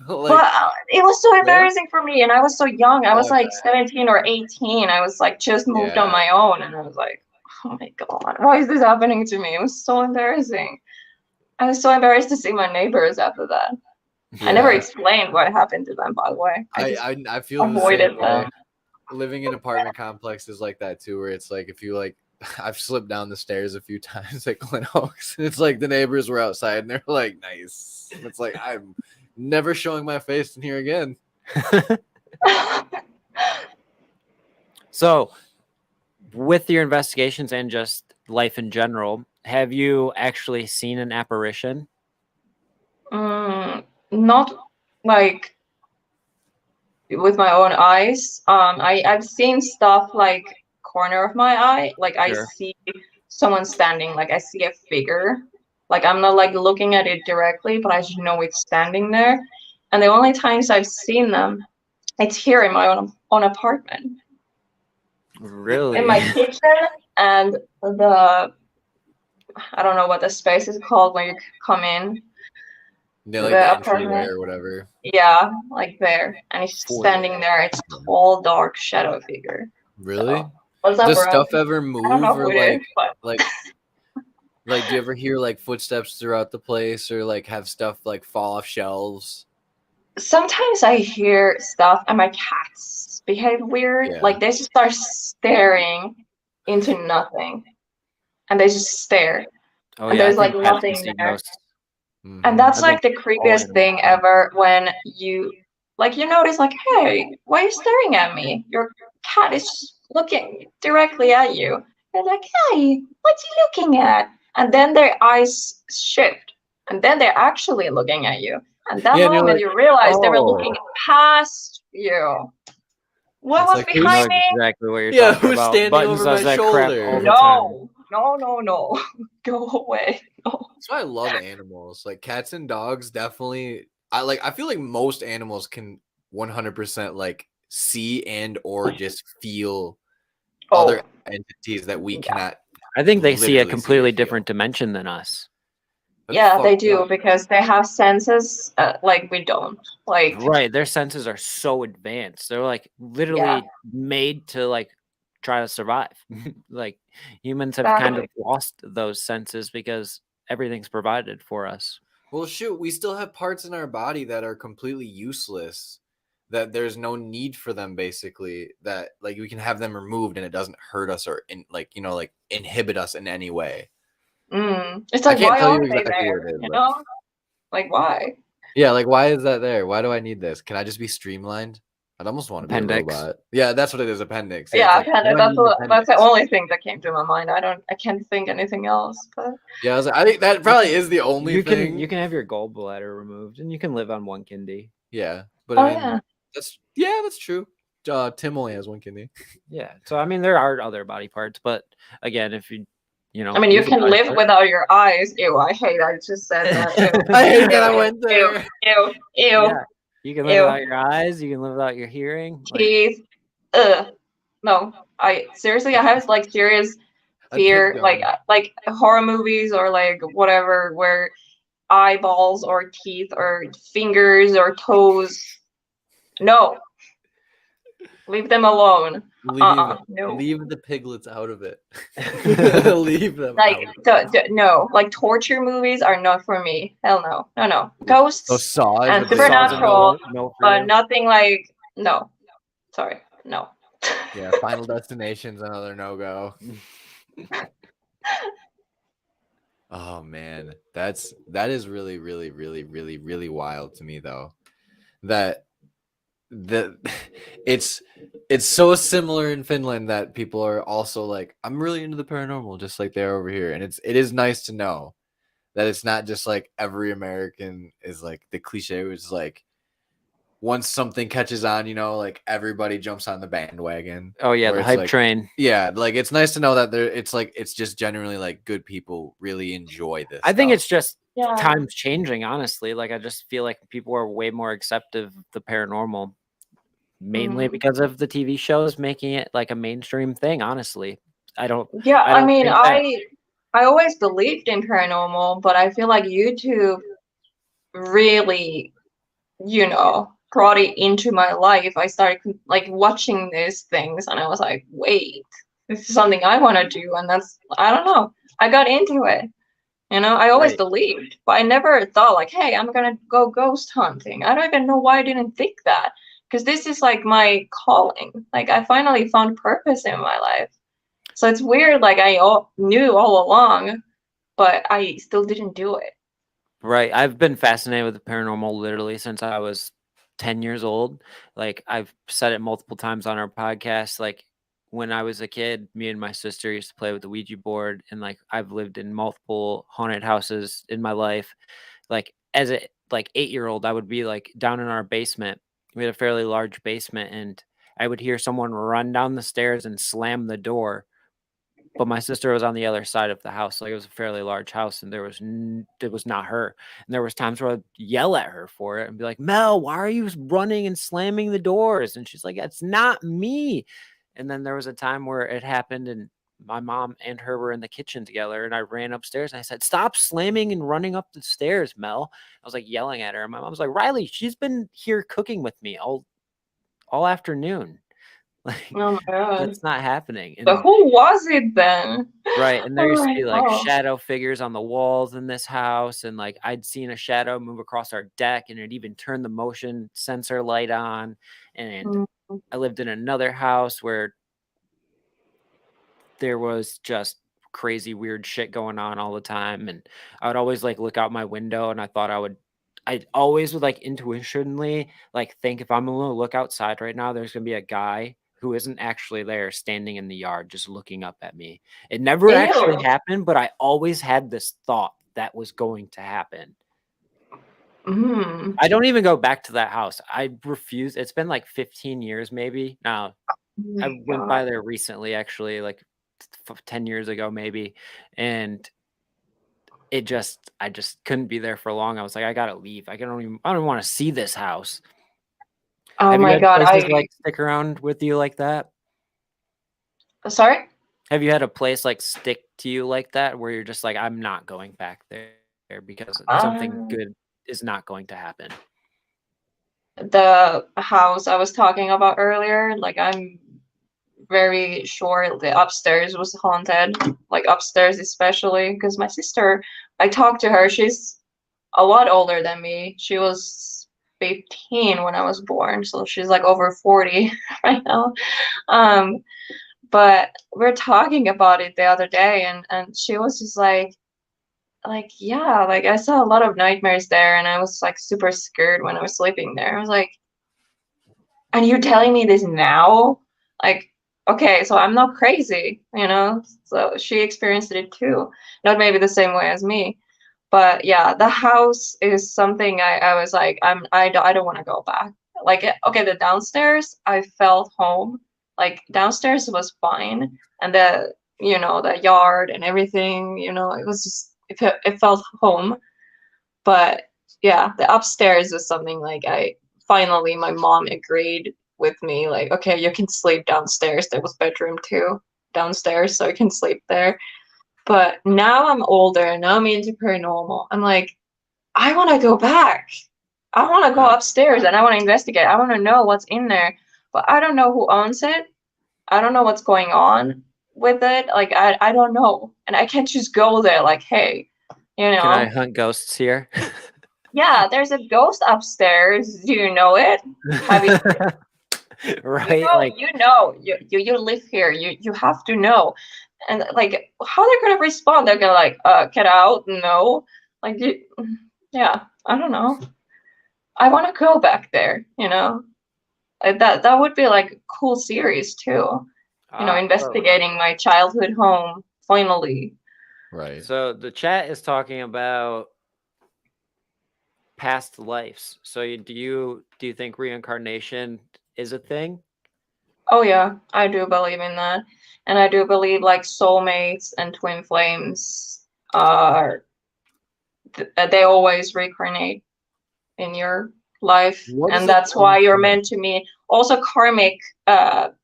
but it was so embarrassing for me, and I was so young. I was like 17 or 18. I was like just moved on my own, and I was like, oh my god, why is this happening to me? It was so embarrassing. I was so embarrassed to see my neighbors after that. I never explained what happened to them, by the way. I feel avoided the same way. them. Living in apartment complexes like that too, where it's like if you like I've slipped down the stairs a few times at Glen Oaks. It's like the neighbors were outside and they're like, nice. It's like I'm never showing my face in here again. So, with your investigations and just life in general, have you actually seen an apparition? Not like with my own eyes. I've seen stuff like corner of my eye. Like I see someone standing. Like I see a figure. Like I'm not like looking at it directly, but I just know it's standing there. And the only times I've seen them, it's here in my own apartment. Really? In my kitchen and I don't know what the space is called when you come in. Yeah, like the entryway or whatever. Yeah, like there. And he's standing there. It's a tall, dark shadow figure. Really? So, what's up, does bro? stuff ever move or like like do you ever hear like footsteps throughout the place or like have stuff like fall off shelves? Sometimes I hear stuff and my cats behave weird. Yeah. Like they just start staring into nothing. And they just stare. Oh, and yeah, there's like nothing there. And that's like the creepiest thing ever when you notice like, hey, why are you staring at me? Your cat is looking directly at you. They're like, hey, what's he looking at? And then their eyes shift. And then they're actually looking at you. And that moment like, you realize they were looking past you. What was like, behind me? Exactly what you're talking who's about. standing over my shoulder? No. Go away. No. That's why I love animals. Like cats and dogs definitely I feel like most animals can 100% like see and or just feel other entities that we cannot. I think they see a completely different dimension than us. Yeah, they fucked do up. because they have senses like we don't. Like, Right, their senses are so advanced. They're like literally made to like try to survive. Like humans have kind of exactly. lost those senses because everything's provided for us. Well, shoot, we still have parts in our body that are completely useless. That there's no need for them, basically. That like we can have them removed and it doesn't hurt us or like inhibit us in any way. It's I like, can't why tell you are they exactly what there? it is. You But know, like why? yeah, like why is that there? Why do I need this? Can I just be streamlined? I'd almost want to be a Appendix. robot. Yeah, that's what it is. Appendix. Yeah, it's Yeah, like why do I need an that's the appendix? only thing that came to my mind. I can't think anything else. But Yeah, I think that probably is the only You thing. can have your gallbladder removed and you can live on one kidney. Yeah, but oh I mean, yeah, that's true. Tim only has one kidney. Yeah. So I mean there are other body parts, but again, if you I mean, you use a can body live part- without your eyes. Ew, I hate I just said that. Ew. I hate that I Ew, went there. Ew, ew, Yeah. You can live ew. without your eyes, you can live without your hearing. Like, Teeth. Ugh. No, I seriously, I have like serious I'd pick fear, gum. like horror movies or like whatever, where eyeballs or teeth or fingers or toes. No, leave them alone. No. Leave the piglets out of it. Leave them Like out. no, like torture movies are not for me. Hell no, no, no. So Ghosts Saw is and a big supernatural, no for but you. nothing like no. Sorry, no. Yeah, Final Destination's another no-go. Oh man, that is really, really, really, really, really wild to me though. That it's so similar in Finland that people are also like, I'm really into the paranormal, just like they're over here, and it is nice to know that it's not just like every American is like the cliche, which is like once something catches on, like everybody jumps on the bandwagon. Oh yeah, where the it's hype like, train. yeah, like it's nice to know that it's just genuinely like good people really enjoy this. I think stuff. it's just Yeah. times changing, honestly. Like I just feel like people are way more accepting of the paranormal, mainly because of the TV shows making it like a mainstream thing. Honestly, Yeah, I mean, think that- I always believed in paranormal, but I feel like YouTube really, brought it into my life. I started like watching these things, and I was like, wait, this is something I want to do, and I don't know, I got into it. I always Right. believed, but I never thought like, hey, I'm gonna go ghost hunting. I don't even know why I didn't think that, because this is like my calling. Like I finally found purpose in my life. So it's weird, like I knew all along, but I still didn't do it. Right. I've been fascinated with the paranormal literally since I was 10 years old. Like I've said it multiple times on our podcast. Like when I was a kid, me and my sister used to play with the Ouija board, and like I've lived in multiple haunted houses in my life. Like as a 8-year-old, I would be like down in our basement. We had a fairly large basement, and I would hear someone run down the stairs and slam the door. But my sister was on the other side of the house. Like it was a fairly large house, and it was not her. And there was times where I'd yell at her for it and be like, Mel, why are you running and slamming the doors? And she's like, it's not me. And then there was a time where it happened, and my mom and her were in the kitchen together, and I ran upstairs and I said, stop slamming and running up the stairs, Mel. I was like yelling at her. And my mom was like, Riley, she's been here cooking with me all afternoon. Like Oh my god. that's not happening. So who was it then? Right, and there used to be like Oh. shadow figures on the walls in this house, and like I'd seen a shadow move across our deck, and it even turned the motion sensor light on. And I lived in another house where there was just crazy weird shit going on all the time, and I would always like look out my window, and I always would like intuitionally like think if I'm gonna look outside right now, there's gonna be a guy who isn't actually there standing in the yard just looking up at me. It never actually Ew. happened, but I always had this thought that was going to happen. Mm. I don't even go back to that house. I refuse. It's been like 15 years maybe. Now, Oh I my went by God. there recently, actually, like 10 years ago maybe, and I just couldn't be there for long. I was like, I gotta leave. I don't want to see this house. Oh Have you my had God. places like stick around with you like that? Sorry? Have you had a place like stick to you like that where you're just like, I'm not going back there? because something good is not going to happen. The house I was talking about earlier, like I'm very sure the upstairs was haunted, like upstairs especially, because my sister, I talked to her, she's a lot older than me. She was 15 when I was born, so she's like over 40 right now. But we're talking about it the other day, and she was just like yeah, like I saw a lot of nightmares there, and I was like super scared when I was sleeping there. I was like, and you're telling me this now? Like, okay, so I'm not crazy, you know? So she experienced it too. Not maybe the same way as me. But yeah, the house is something I was like, I don't want to go back. Like, okay, the downstairs, I felt home. Like downstairs was fine. And the yard and everything, it was just, it felt home. But yeah, the upstairs was something like finally my mom agreed with me, like, okay, you can sleep downstairs. There was bedroom too downstairs, so you can sleep there. But now I'm older and now I'm into paranormal. I'm like, I want to go back. I want to go upstairs and I want to investigate. I want to know what's in there, but I don't know who owns it. I don't know what's going on with it. Like, I don't know. And I can't just go there like, hey, Can I hunt ghosts here? Yeah, there's a ghost upstairs. Do you know it? Have you? Right? You live here. You have to know. And like, how they're gonna respond? They're gonna like, get out? No. Like, yeah, I don't know. I want to go back there. Like that would be like a cool series too. Investigating my childhood home finally. Right. So the chat is talking about past lives. So do you think reincarnation is a thing? Oh yeah, I do believe in that. And I do believe like soulmates and twin flames are they always reincarnate in your life. And that's why you're meant to meet also karmic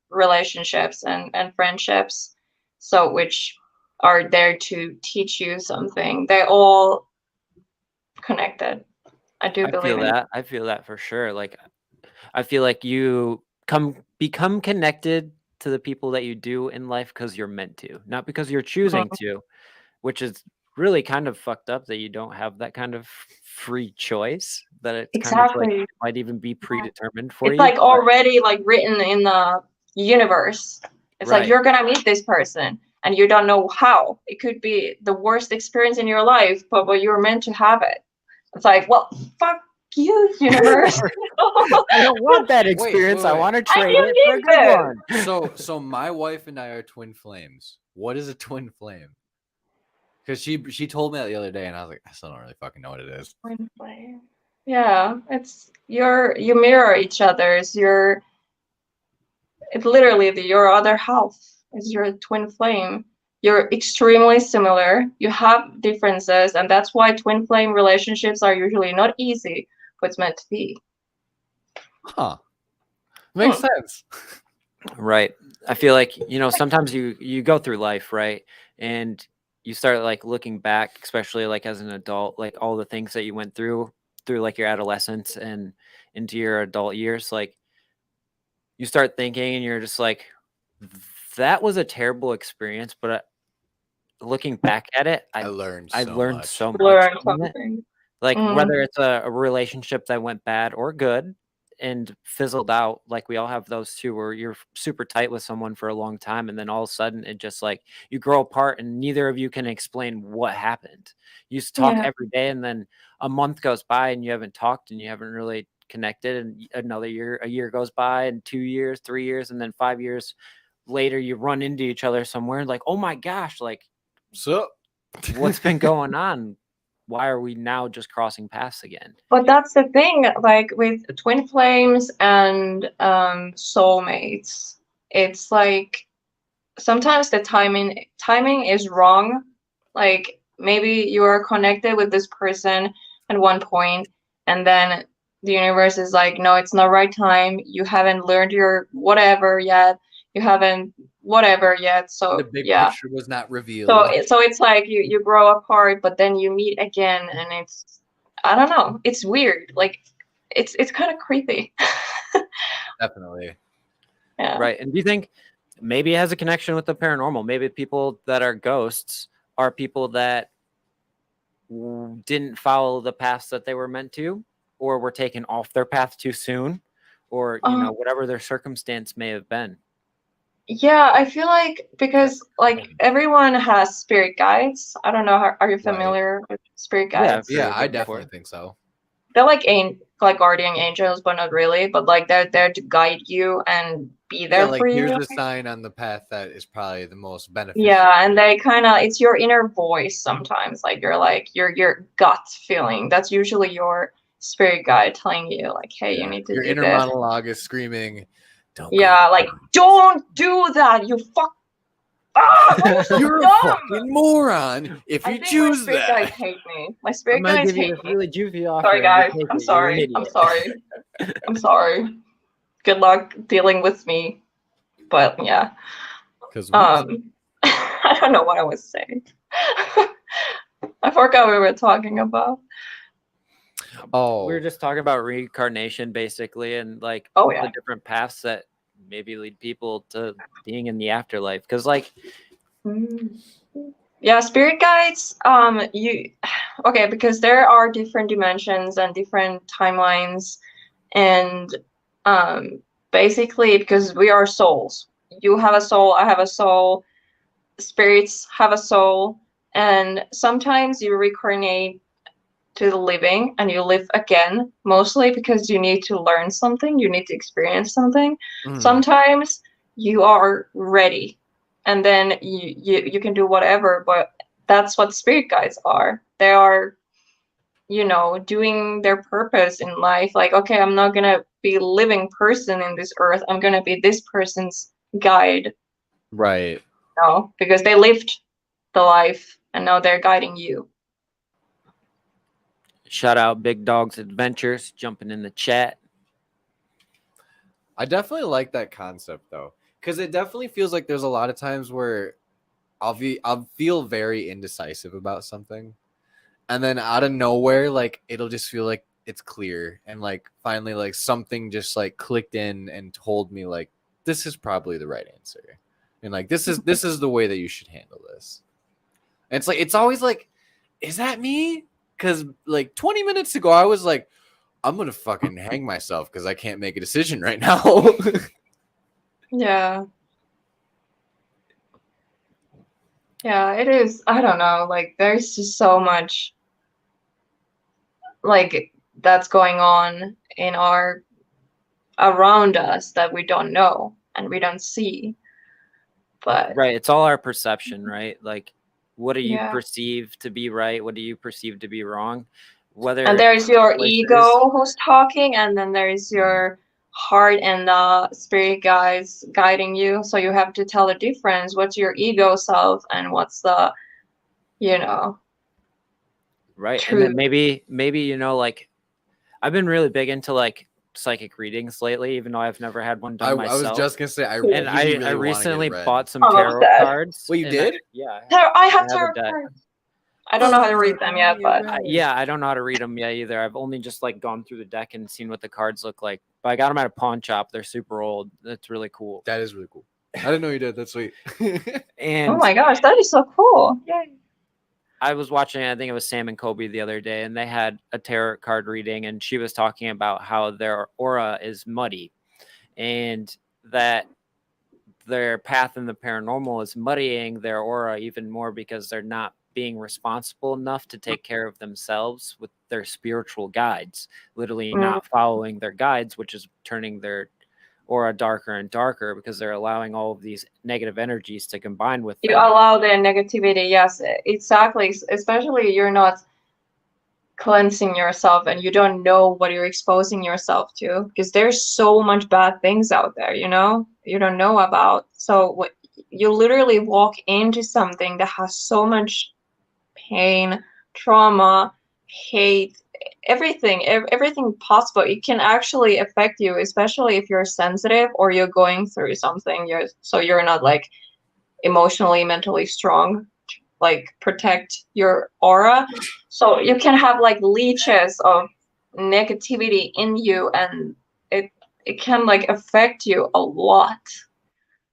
relationships and friendships, so which are there to teach you something. They're all connected. I do believe in that. I feel that for sure. Like I feel like you become connected to the people that you do in life because you're meant to, not because you're choosing to, which is really kind of fucked up that you don't have that kind of free choice, that it's Exactly. kind of like might even be predetermined for you. It's like already like written in the universe. It's like you're gonna meet this person and you don't know how. It could be the worst experience in your life, but you're meant to have it. It's like, well, fuck you, universe. I don't want that experience. Wait. I want to trade it for a good one. So my wife and I are twin flames. What is a twin flame? Because she told me that the other day, and I was like, I still don't really fucking know what it is. Twin flame. Yeah, it's you mirror each other's. It's literally your other half is your twin flame. You're extremely similar. You have differences, and that's why twin flame relationships are usually not easy, but it's meant to be. Huh. Makes sense. Right. I feel like, sometimes you go through life, right? And you start like looking back, especially like as an adult, like all the things that you went through like your adolescence and into your adult years, like you start thinking and you're just like, that was a terrible experience, but looking back at it, I learned so much from it. Like whether it's a relationship that went bad or good and fizzled out, like we all have those too, where you're super tight with someone for a long time and then all of a sudden it just like you grow apart and neither of you can explain what happened. You used to talk every day and then a month goes by and you haven't talked and you haven't really connected, and a year goes by, and 2 years, 3 years, and then 5 years later you run into each other somewhere and like, oh my gosh, like, so what's been going on? Why are we now just crossing paths again? But that's the thing, like with twin flames and soulmates, it's like sometimes the timing is wrong. Like maybe you are connected with this person at one point, and then the universe is like, no, it's not right time. You haven't learned your whatever yet. you haven't whatever yet. So The big yeah. picture was not revealed. So it's like you grow apart, but then you meet again, and it's, I don't know, it's weird. Like it's kind of creepy. Definitely. Yeah. Right. And do you think maybe it has a connection with the paranormal? Maybe people that are ghosts are people that didn't follow the paths that they were meant to, or were taken off their path too soon, or whatever their circumstance may have been. Yeah, I feel like because like everyone has spirit guides. I don't know, are you familiar with spirit guides? Yeah, I definitely think so. They're like guardian angels, but not really. But like they're there to guide you and be there like, for you. here's a sign on the path that is probably the most beneficial. Yeah, and they kind of, it's your inner voice sometimes. Like your gut feeling. That's usually your spirit guide telling you like, hey, you need to your do inner this. monologue is screaming, don't Yeah, like, don't do that, you fuck. Ah, so you're dumb. a fucking moron if you choose my spirit that. guides hate me. My spirit I'm gonna guides give you hate this me. really juicy offer. Sorry, guys. You take I'm it. You're an sorry. I'm idiot. sorry. I'm sorry. Good luck dealing with me. But yeah. Because I don't know what I was saying. I forgot what we were talking about. We were just talking about reincarnation, basically, and like the different paths that maybe lead people to being in the afterlife. Because like, yeah, spirit guides. Because there are different dimensions and different timelines, and basically because we are souls. You have a soul. I have a soul. Spirits have a soul, and sometimes you reincarnate to the living and you live again, mostly because you need to learn something, you need to experience something. Sometimes you are ready and then you can do whatever, but that's what spirit guides are. They are, doing their purpose in life. Like, okay, I'm not gonna be a living person in this earth, I'm gonna be this person's guide. Right. No, because they lived the life and now they're guiding you. Shout out Big Dog's Adventures jumping in the chat. I definitely like that concept though, because it definitely feels like there's a lot of times where I'll feel very indecisive about something, and then out of nowhere, like it'll just feel like it's clear, and like finally, like something just like clicked in and told me like this is probably the right answer, and like this is the way that you should handle this. And it's like it's always like, is that me? Because like 20 minutes ago, I was like, I'm gonna fucking hang myself because I can't make a decision right now. Yeah, it is. I don't know. Like, there's just so much like that's going on in around us that we don't know and we don't see. But right, it's all our perception, right? Like, what do you perceive to be right? What do you perceive to be wrong? And there's your ego who's talking, and then there's your heart and the spirit guides guiding you. So you have to tell the difference. What's your ego self and what's the, right. truth. And then maybe like I've been really big into like psychic readings lately, even though I've never had one done myself. I was just gonna say, I recently bought some tarot cards. Well, you did? I have tarot cards. I don't know how to read them yet, but I don't know how to read them yet either. I've only just like gone through the deck and seen what the cards look like. But I got them at a pawn shop. They're super old. That's really cool. That is really cool. I didn't know you did. That's sweet. And oh my gosh, that is so cool! Yay. I was watching, I think it was Sam and Kobe the other day, and they had a tarot card reading, and she was talking about how their aura is muddy, and that their path in the paranormal is muddying their aura even more because they're not being responsible enough to take care of themselves with their spiritual guides, literally not following their guides, which is turning their aura darker and darker because they're allowing all of these negative energies to combine with them. You allow the negativity. Yes, exactly. Especially you're not cleansing yourself and you don't know what you're exposing yourself to, because there's so much bad things out there, you don't know about. So what you literally walk into something that has so much pain, trauma, hate, everything possible. It can actually affect you, especially if you're sensitive or you're going through something. You're not like emotionally, mentally strong, like protect your aura. So you can have like leeches of negativity in you, and it can like affect you a lot.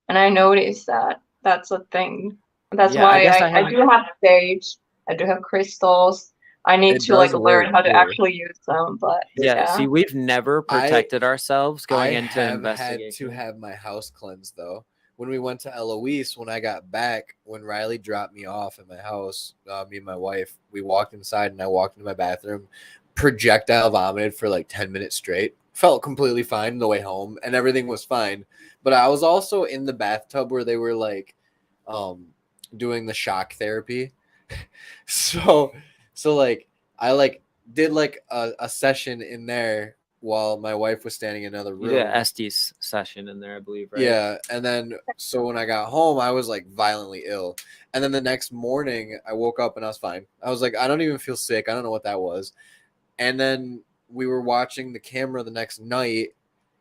And I noticed that that's a thing. That's Yeah, I why guess I do have sage. I do have crystals. I need It to like does learn work how to too. actually use them. But yeah. yeah. See, we've never protected ourselves I going into have had to investigation. have my house cleansed though. When we went to Eloise, when I got back, when Riley dropped me off at my house, me and my wife, we walked inside and I walked into my bathroom, projectile vomited for like 10 minutes straight. Felt completely fine the way home and everything was fine. But I was also in the bathtub where they were like doing the shock therapy. so like I like did like a session in there while my wife was standing in another You did room. an Estes session in there, I believe, right? Yeah, and then so when I got home, I was like violently ill. And then the next morning, I woke up and I was fine. I was like, I don't even feel sick. I don't know what that was. And then we were watching the camera the next night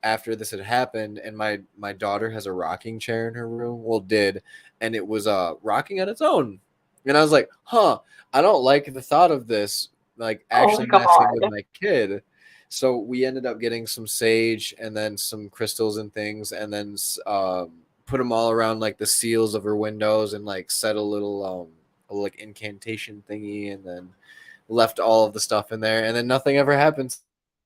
after this had happened, and my daughter has a rocking chair in her room. Well, did, and it was rocking on its own. And I was like, huh, I don't like the thought of this, like actually Oh messing with God. my kid. So we ended up getting some sage and then some crystals and things, and then put them all around like the seals of her windows, and like set a little like incantation thingy, and then left all of the stuff in there, and then nothing ever happened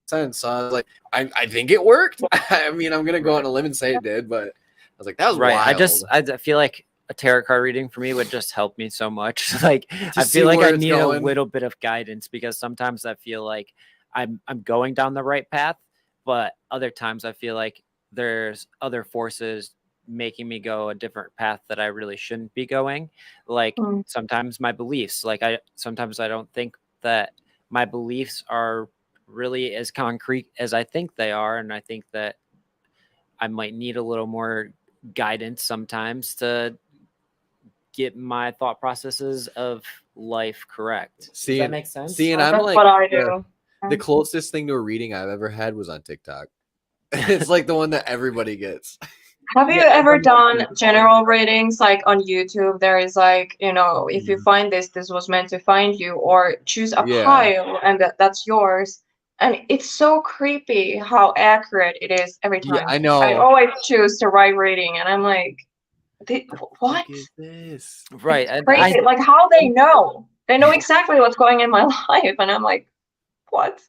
since. So I was like, I think it worked. I mean, I'm gonna go on a limb and say it did, but I was like, that was Right. wild. I feel like a tarot card reading for me would just help me so much. Like I see feel like where I it's need going. a little bit of guidance, because sometimes I feel like I'm going down the right path, but other times I feel like there's other forces making me go a different path that I really shouldn't be going. Like Mm. sometimes my beliefs, like sometimes I don't think that my beliefs are really as concrete as I think they are, and I think that I might need a little more guidance sometimes to get my thought processes of life correct. Does that make sense? And I'm That's like, what I do. the closest thing to a reading I've ever had was on TikTok. It's like the one that everybody gets. Have you Yeah, ever done general readings like on YouTube? There is like, if you find this, this was meant to find you, or choose a Yeah. pile and that's yours. And it's so creepy how accurate it is every Yeah, time. I know. I always choose the right reading, and I'm like, what? What is this? right. Crazy. Like how they know. They know exactly what's going in my life, and I'm like, what?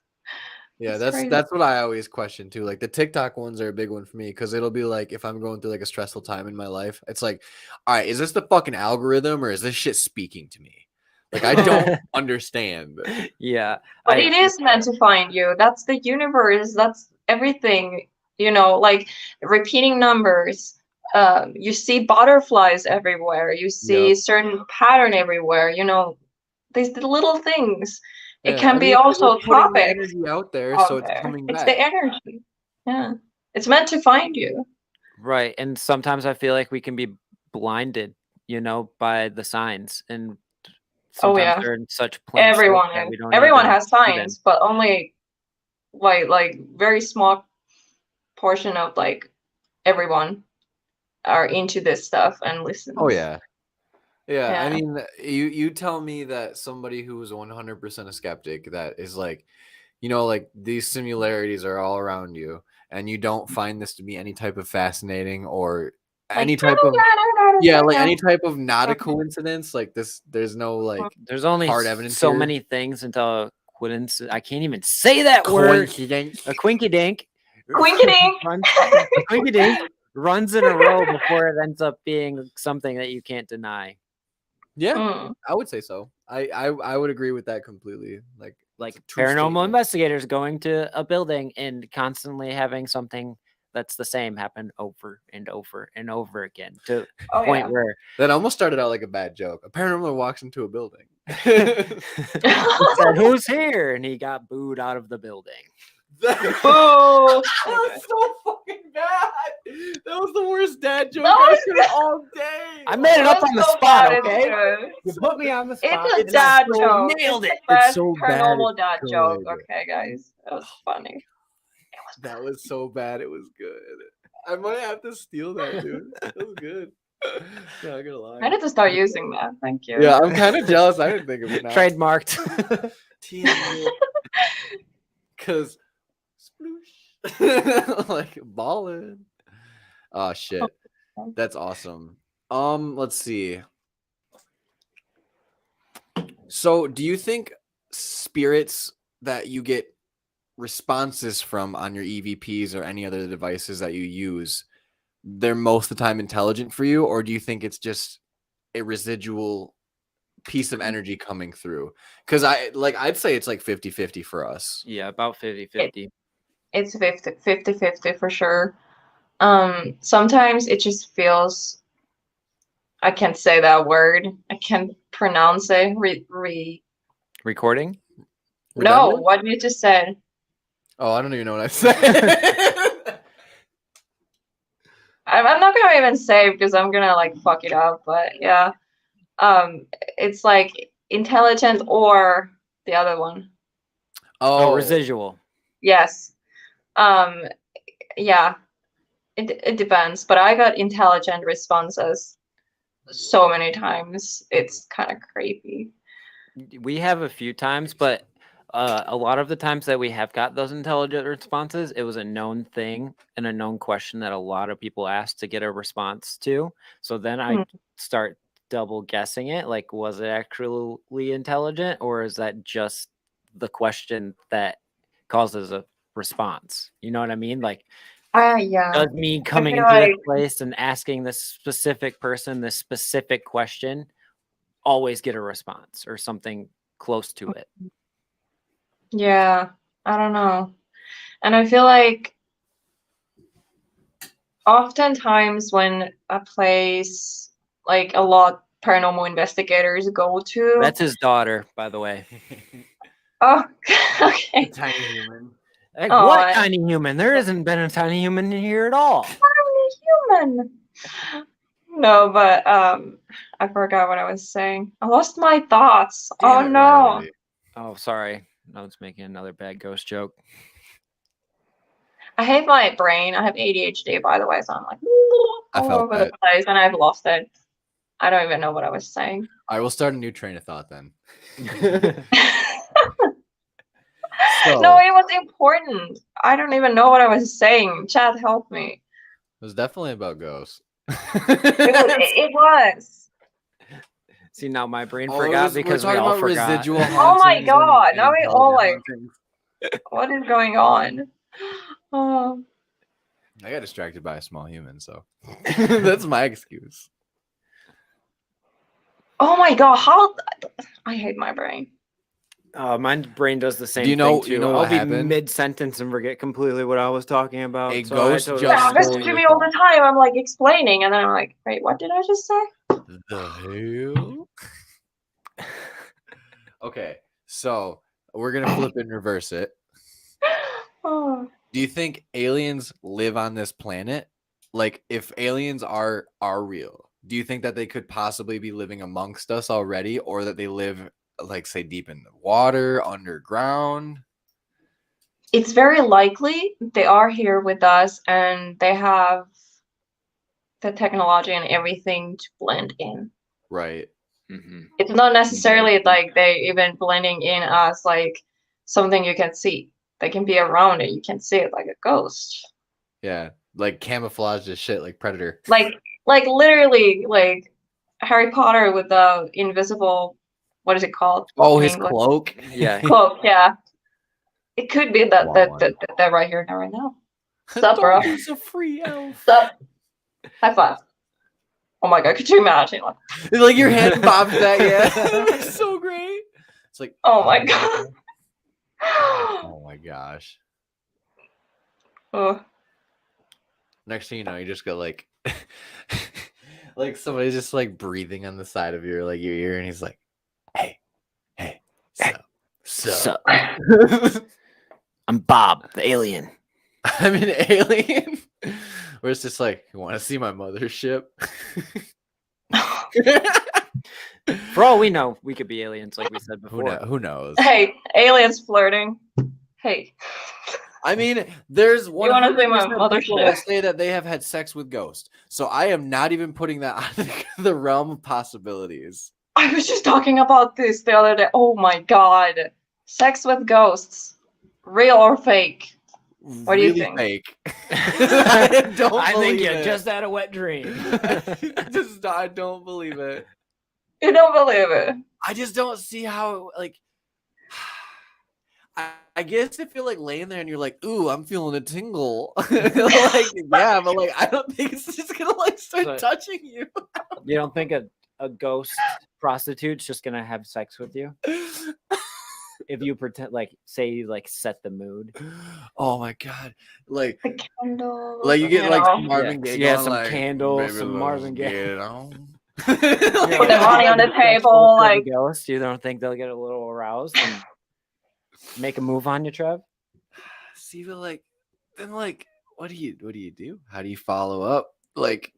Yeah, It's crazy. that's what I always question too. Like the TikTok ones are a big one for me, because it'll be like if I'm going through like a stressful time in my life, it's like, all right, is this the fucking algorithm or is this shit speaking to me? Like I don't understand. Yeah. But it is meant to find you. That's the universe. That's everything. Like repeating numbers. You see butterflies everywhere. You see certain pattern everywhere. These little things. It Yeah, can I be mean, also we're putting the topics energy out there, out so it's there. coming It's back. the energy. Yeah. It's meant to find you. Right. And sometimes I feel like we can be blinded, by the signs, and sometimes Yeah. they're in such plain sight Everyone that is. we don't Everyone even has see them. signs, but only like very small portion of like everyone are into this stuff and listens. Oh yeah. Yeah, I Yeah. mean, you tell me that somebody who is 100% a skeptic, that is like, like these similarities are all around you, and you don't find this to be any type of fascinating or any type of any type of not a coincidence. Like this, there's no like There's only hard evidence so here. many things until coincidence. I can't even say that word. Coincidence. A quinky dink. Quinkity. Quinky dink runs in a row before it ends up being something that you can't deny. Yeah, I would say so. I would agree with that completely. Like Paranormal investigators going to a building and constantly having something that's the same happen over and over and over again, to a point where that almost started out like a bad joke. A paranormal walks into a building. he said, "Who's here?" and he got booed out of the building. Oh, That was so fucking bad. That was the worst dad joke That I've was heard all day. I made it up on the so spot, bad, it's okay? good. You put me on the spot. It's a and I dad so joke. nailed It's it. the best so bad paranormal it's dad joke. good. Okay, guys, that was funny. That was so bad. It was good. I might have to steal that, dude. That was good. Not gonna lie. I need to start using that. Thank you. Yeah, I'm kind of jealous. I didn't think of it now. Trademarked. Cause sploosh. Like ballin'. Oh shit. That's awesome. Let's see. So do you think spirits that you get responses from on your EVPs or any other devices that you use, they're most of the time intelligent for you, or do you think it's just a residual piece of energy coming through? Because I'd say it's like 50-50 for us. Yeah, about 50-50. It's 50-50 for sure. Sometimes it just feels, I can't say that word. I can't pronounce it. Recording? No, Redundant? what you just said. Oh, I don't even know what I said. I'm not gonna even say because I'm gonna like fuck it up. But yeah, it's like intelligent or the other one. Oh, residual. Yes. Yeah. It depends, but I got intelligent responses so many times. It's kind of creepy. We have a few times, but a lot of the times that we have got those intelligent responses, it was a known thing and a known question that a lot of people asked to get a response to. So then I start double guessing it. Like, was it actually intelligent, or is that just the question that causes a response? You know what I mean? Like, Yeah. does me coming feel into this like- place and asking this specific person this specific question always get a response or something close to it? Yeah, I don't know. And I feel like oftentimes when a place, like a lot paranormal investigators go to. That's his daughter, by the way. Oh, okay. Tiny human. Like, Oh, what tiny human? There hasn't been a tiny human in here at all. Tiny human. No, but I forgot what I was saying. I lost my thoughts. Damn Oh it, no. Riley. Oh, sorry. I was making another bad ghost joke. I hate my brain. I have ADHD, by the way, so I'm like I all felt over that. the place, and I've lost it. I don't even know what I was saying. I will start a new train of thought then. No, it was important. I don't even know what I was saying. Chat, help me. It was definitely about ghosts. It was. See, now my brain Oh, forgot we're because we talking all about forgot. residual Oh my hauntings God, and now we all, intelligent like- hauntings. What is going on? Oh. I got distracted by a small human, so that's my excuse. Oh my God, how I hate my brain. My brain does the same you know- thing too. you know I'll what be happened? mid-sentence and forget completely what I was talking about. A so ghost I totally just Yeah, understand. this stole to your me all the thought. time. I'm like explaining, and then I'm like, wait, what did I just say? The hell? Okay, so we're gonna flip and reverse it. Oh. Do you think aliens live on this planet? Like, if aliens are real, do you think that they could possibly be living amongst us already, or that they live, like, say, deep in the water, underground? It's very likely they are here with us, and they have the technology and everything to blend in. Right. Mm-hmm. It's not necessarily like they even blending in as like something you can see. They can be around it. You can see it like a ghost. Yeah, like camouflaged as shit, like Predator. Like literally like Harry Potter with the invisible, what is it called? Oh, in his English? cloak. Yeah. Cloak, yeah. It could be that Want one. that right here and right now. Sup, bro? He's a free elf. Sup? High five. Oh my God, could you imagine? Like, Like your hand bobs that, yeah. It's so great. It's like, oh my God. oh my gosh. Oh. Next thing you know, you just got like, like somebody's just like breathing on the side of your like your ear, and he's like, "Hey, so." I'm Bob, the alien. I'm an alien. Where it's just like, you want to see my mothership? For all we know, we could be aliens, like we said before. Who knows? Hey, aliens flirting. Hey. I mean, there's one. You want to see my people mothership? that say that they have had sex with ghosts. So I am not even putting that out of the realm of possibilities. I was just talking about this the other day. Oh my god. Sex with ghosts. Real or fake? What do you Really think? Fake. I don't. I think you believe it. just had a wet dream. I don't believe it. You don't believe it? I just don't see how, like, I guess if you're like laying there and you're like, ooh, I'm feeling a tingle. Like, yeah, but like, I don't think it's just gonna like start touching you. You don't think a ghost prostitute's just gonna have sex with you? If you pretend, like, say you like set the mood. Oh my god! Like The candles. you get like some Marvin Yeah, Gaye. yeah, going, some like, candles, "Baby, some let's Marvin Gaye." get it on." Put the money on the table, like. Ghost. You don't think they'll get a little aroused and make a move on you, Trev? See, but like, then like, what do you do? How do you follow up? Like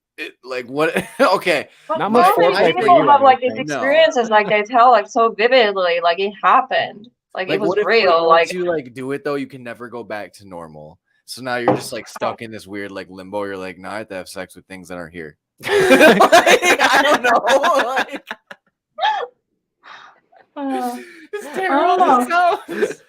what? Okay. But Not much normally foreplay for people you, have I like don't these think. No. experiences, like they tell like so vividly, like it happened, like it was what if real. once Like you like do it though, you can never go back to normal. So now you're just like stuck in this weird like limbo. You're like, now I have to have sex with things that aren't here. Like, I don't know. Like, it's terrible. know. It sounds.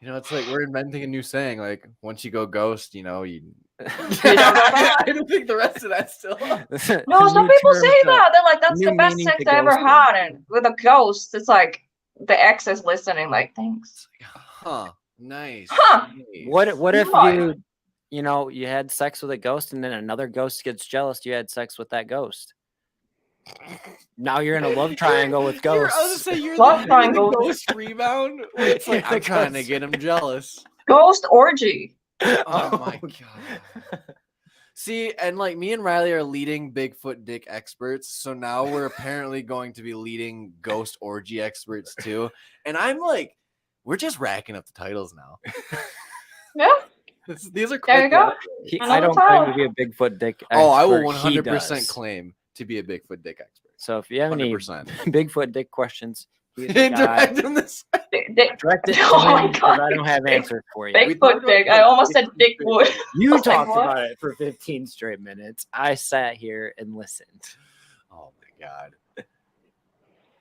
You know, it's like we're inventing a new saying. Like once you go ghost, you know, you. I don't think the rest of that still. No, some people say that. They're like, that's new the best meaning sex to I ever ghosting. had. And with a ghost, it's like the ex is listening, like, thanks. Huh. Nice. Huh. Nice. What if What? you had sex with a ghost and then another ghost gets jealous you had sex with that ghost? Now you're in a love triangle with I was gonna ghosts. say you're Love the triangle. ghost rebound. Where it's like I'm trying to get him jealous. Ghost orgy. Oh my god. See, and like me and Riley are leading Bigfoot dick experts, so now we're apparently going to be leading ghost orgy experts too. And I'm like, we're just racking up the titles now. Yeah. These are There you go. I don't claim to be a Bigfoot dick expert. Oh, I will He 100% does. claim to be a Bigfoot dick expert. So if you have any 100%. Bigfoot dick questions, he's the guy. Direct him this. Direct it to Oh my him, 'cause God. I don't have answers for you. Bigfoot dick. I almost said Dickwood. You Like, talked what? about it for 15 straight minutes. I sat here and listened. Oh my god.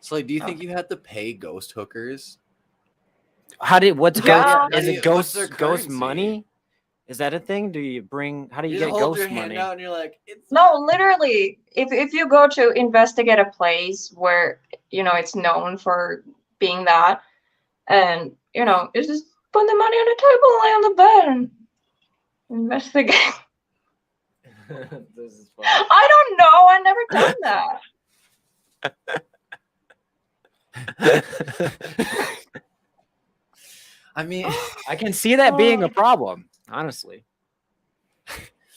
So like, do you think you had to pay ghost hookers? What's Yeah. ghost? Is it What's ghost their ghost currency? money? Is that a thing? Do you bring? How do you just get hold your ghost hand money? out and you're like, it's No, literally, if you go to investigate a place where, you know, it's known for being that, and, you know, you just put the money on the table, lay on the bed, and investigate. This is fun. I don't know. I never done that. I mean, I can see that being a problem, honestly.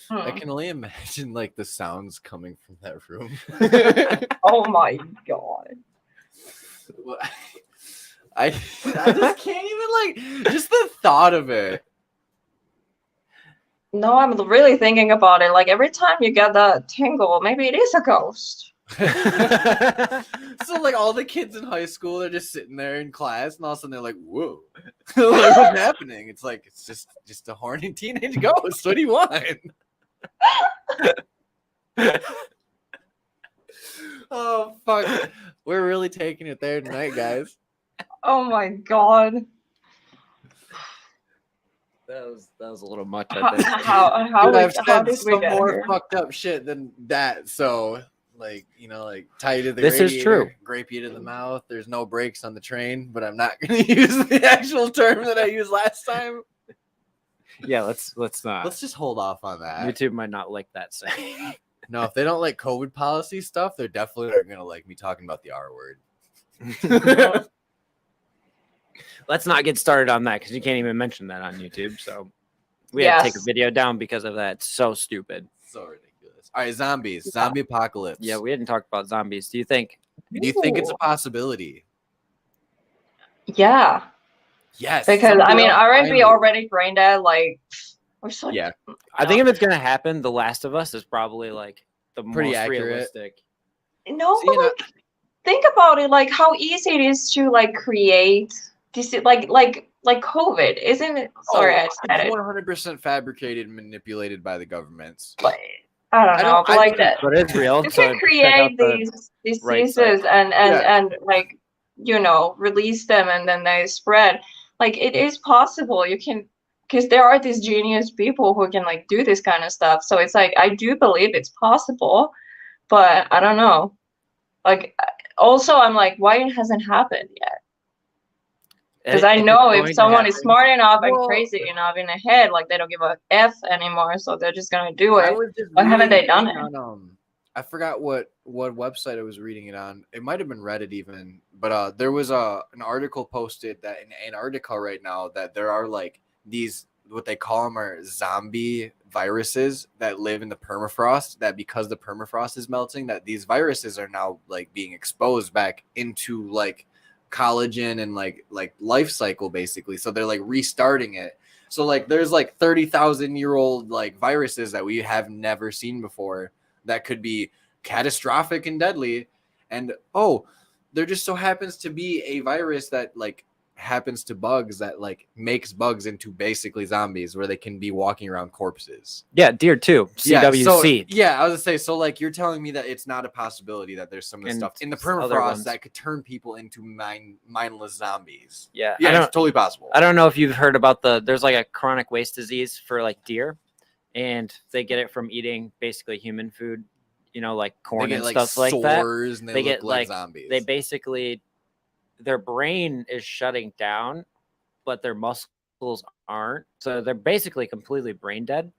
I Hmm. can only imagine like the sounds coming from that room. Oh my god. Well, I just can't even like just the thought of it. No, I'm really thinking about it. Like every time you get that tingle, maybe it is a ghost. So like all the kids in high school, they're just sitting there in class, and all of a sudden they're like, "Whoa, like, what's happening?" It's like it's just a horny teenage ghost. What do you want? Oh fuck, we're really taking it there tonight, guys. Oh my god. That was a little much. I think. How Dude, I've said did we some get more here? fucked up shit than that. So, like, you know, like tie you to the This is radiator, true. grape you to the mouth. There's no brakes on the train, but I'm not going to use the actual term that I used last time. Yeah, let's not. Let's just hold off on that. YouTube might not like that saying. No, if they don't like COVID policy stuff, they're definitely not going to like me talking about the R word. Let's not get started on that because you can't even mention that on YouTube. So we have to take a Yes. video down because of that. It's so stupid. So ridiculous. All right, zombies, zombie apocalypse. Yeah, we hadn't talked about zombies. Do you think? Do you think it's a possibility? Yeah. Yes. Because I somebody mean, else aren't we finally- already brain dead? Like, we're so. Yeah. I think if it's gonna happen, The Last of Us is probably like the Pretty most accurate. realistic. No, See, but and I- like, think about it. Like, how easy it is to like create this, like COVID, isn't it? Sorry, I said it's it. 100% fabricated and manipulated by the governments. Like, I don't know, but like that. But it's real. You So can check out create the these right diseases site. and like, you know, release them and then they spread. Like, it is possible. You can, because there are these genius people who can like do this kind of stuff. So it's like, I do believe it's possible, but I don't know. Like, also I'm like, why it hasn't happened yet? Because I If know it's if going to someone is happen- smart enough and Well- crazy enough in the head, like they don't give a F anymore, so they're just gonna do I it. was just Why haven't they reading done a thing it? on, I forgot what website I was reading it on. It might have been Reddit even, but there was an article posted that in Antarctica right now that there are like these, what they call them are zombie viruses that live in the permafrost, that because the permafrost is melting, that these viruses are now like being exposed back into like collagen and like life cycle basically. So they're like restarting it. So like there's like 30,000-year-old like viruses that we have never seen before that could be catastrophic and deadly. And there just so happens to be a virus that like happens to bugs that like makes bugs into basically zombies where they can be walking around corpses. Yeah, deer too. CWC. Yeah, I was gonna say, so like you're telling me that it's not a possibility that there's some of the And stuff in the other permafrost ones. that could turn people into mindless zombies. Yeah, Yeah, it's totally possible. I don't know if you've heard about there's like a chronic waste disease for like deer, and they get it from eating basically human food, you know, like They corn get and like stuff like that. sores and they They look get like like zombies. they basically, their brain is shutting down, but their muscles aren't. So they're basically completely brain dead,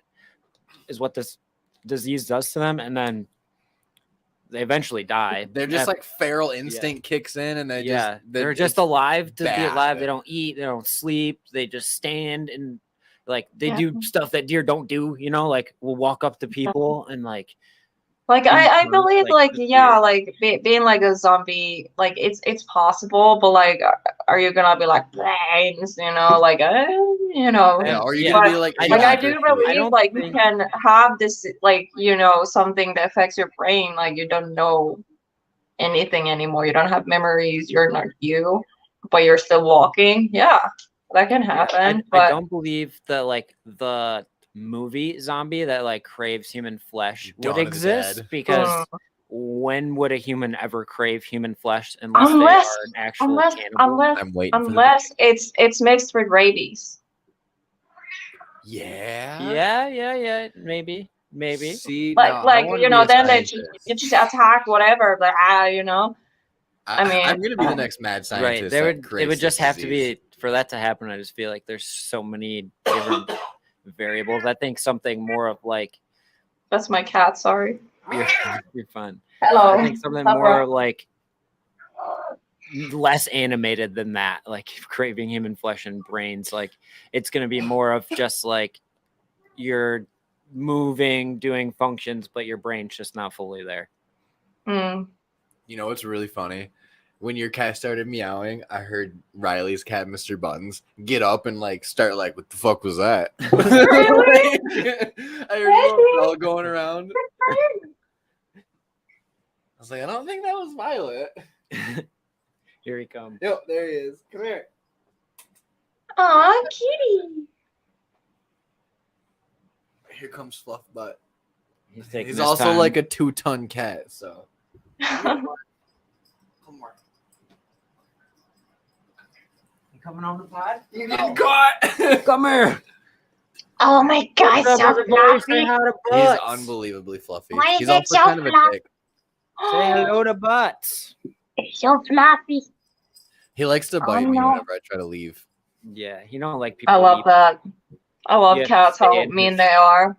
is what this disease does to them, and then they eventually die. They're just like feral instinct kicks in, and they're just alive to be bad. alive. They don't eat, they don't sleep, they just stand and like they Yeah. do stuff that deer don't do, you know, like we'll walk up to people and like I Influence, believe like, like the yeah, fear. like being like a zombie, like it's possible, but like are you gonna be like brains, you know, like you know, Yeah, or you Yeah. gonna be but like, like I do democracy. believe don't like you think- can have this like, you know, something that affects your brain, like you don't know anything anymore, you don't have memories, you're not you, but you're still walking. Yeah, that can happen. I but don't believe that like the movie zombie that like craves human flesh would Dawn of the exist, Dead. because when would a human ever crave human flesh unless they Unless- are an actual cannibal? I'm waiting for unless it's mixed with rabies. Yeah. Maybe. See, Like no, I like wanna you be know, a then they scientist. you just attack whatever, but you know. I mean, I'm gonna be the next mad scientist. Right. that It creates would just this have to disease. be, for that to happen. I just feel like there's so many different variables. I think something more of like That's my cat. Sorry. you're fun. Hello. I think something more like less animated than that, like craving human flesh and brains. Like it's gonna be more of just like you're moving, doing functions, but your brain's just not fully there. Mm. You know what's really funny? When your cat started meowing, I heard Riley's cat, Mr. Buttons, get up and like start like, what the fuck was that? Really? I heard a little bell going around. I was like, I don't think that was Violet. Here he comes. Yep, there he is. Come here. Aw, kitty. Here comes Fluff Butt. He's taking He's his also time. like a 2-ton cat, so. Come on. You coming on the pod? You getting caught? Come here. Oh my God, What's up, so everybody? Say fluffy. hi to He's Butts. unbelievably fluffy. Why is He's it also so kind of a fluffy? dick. Say hello to Butts. It's so fluffy. He likes to bite Oh, me no. whenever I try to leave. Yeah, you don't like people. I love that. I love Yeah, cats, how same. mean they are.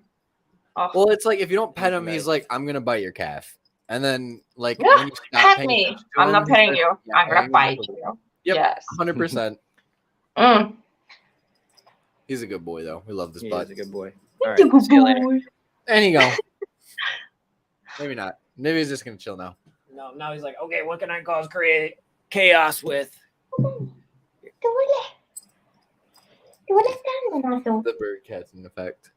Oh. Well, it's like if you don't pet him, he's Nice. like, "I'm gonna bite your calf," and then like Yeah, when you stop pet paying me. attention to I'm him, not he petting starts you. I'm gonna yowling. bite you. Yep. Yes. 100%. Mm. He's a good boy though. We love this He butt. is a good boy. All right, see you later. There you go. Maybe not. Maybe he's just gonna chill now. No, now he's like, okay, what can I cause create chaos with? Muscle. The bird cat's in effect.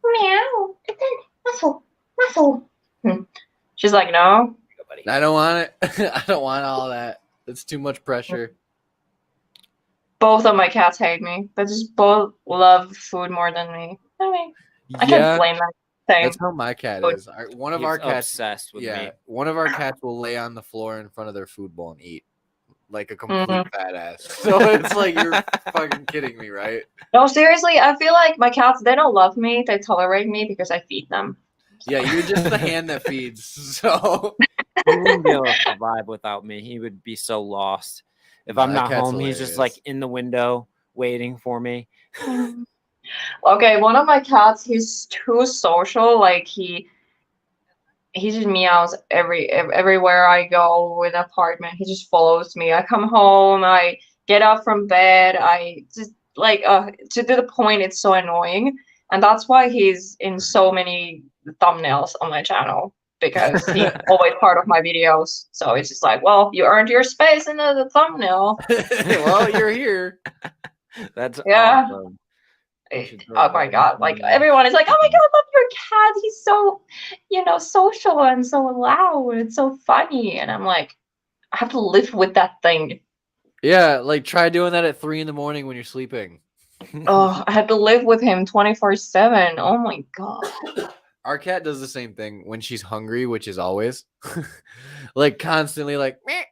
Meow. Muscle. Muscle. She's like, no. I don't want it. I don't want all that. It's too much pressure. Both of my cats hate me. They just both love food more than me. I mean, I can't blame them. Same. That's how my cat is. One of our cats, obsessed with me. One of our cats will lay on the floor in front of their food bowl and eat like a complete fat ass. So it's like, you're fucking kidding me, right? No, seriously, I feel like my cats, they don't love me. They tolerate me because I feed them. Yeah, you're just the hand that feeds. So he wouldn't be able to survive without me. He would be so lost. If I'm not home, he's just like in the window waiting for me. Okay, one of my cats, he's too social. Like he just meows everywhere I go in the apartment. He just follows me. I come home, I get up from bed, I just like to the point it's so annoying. And that's why he's in so many thumbnails on my channel, because he's always part of my videos. So it's just like, well, you earned your space in the thumbnail. Well, you're here. That's awesome. Oh my god, like everyone is like, oh my god, I love your cat, he's so, social and so loud and so funny. And I'm like, I have to live with that thing. Yeah, like try doing that at 3 a.m. when you're sleeping. Oh, I had to live with him 24/7. Oh my god. Our cat does the same thing when she's hungry, which is always like constantly like meh,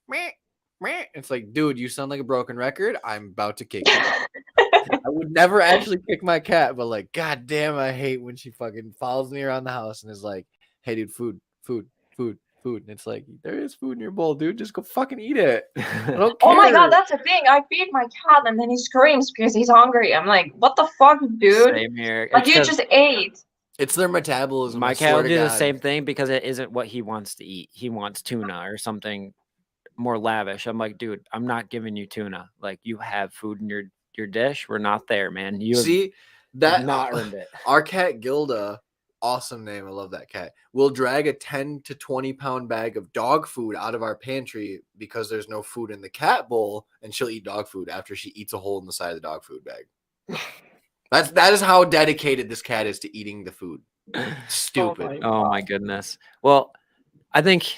meh, meh. It's like, dude, you sound like a broken record. I'm about to kick you. I would never actually kick my cat, but like, god damn, I hate when she fucking follows me around the house and is like, hey dude, food. And it's like, there is food in your bowl, dude. Just go fucking eat it. I don't care. Oh my god, that's the thing. I feed my cat and then he screams because he's hungry. I'm like, what the fuck, dude? Same here. Like, you just ate. It's their metabolism. My cat will do the same thing because it isn't what he wants to eat. He wants tuna or something more lavish. I'm like, dude, I'm not giving you tuna. Like, you have food in your dish. We're not there, man. You see that not earned it. Our cat Gilda, awesome name. I love that cat. Will drag a 10 to 20 pound bag of dog food out of our pantry because there's no food in the cat bowl, and she'll eat dog food after she eats a hole in the side of the dog food bag. That is how dedicated this cat is to eating the food. Stupid. Oh my goodness. Well, I think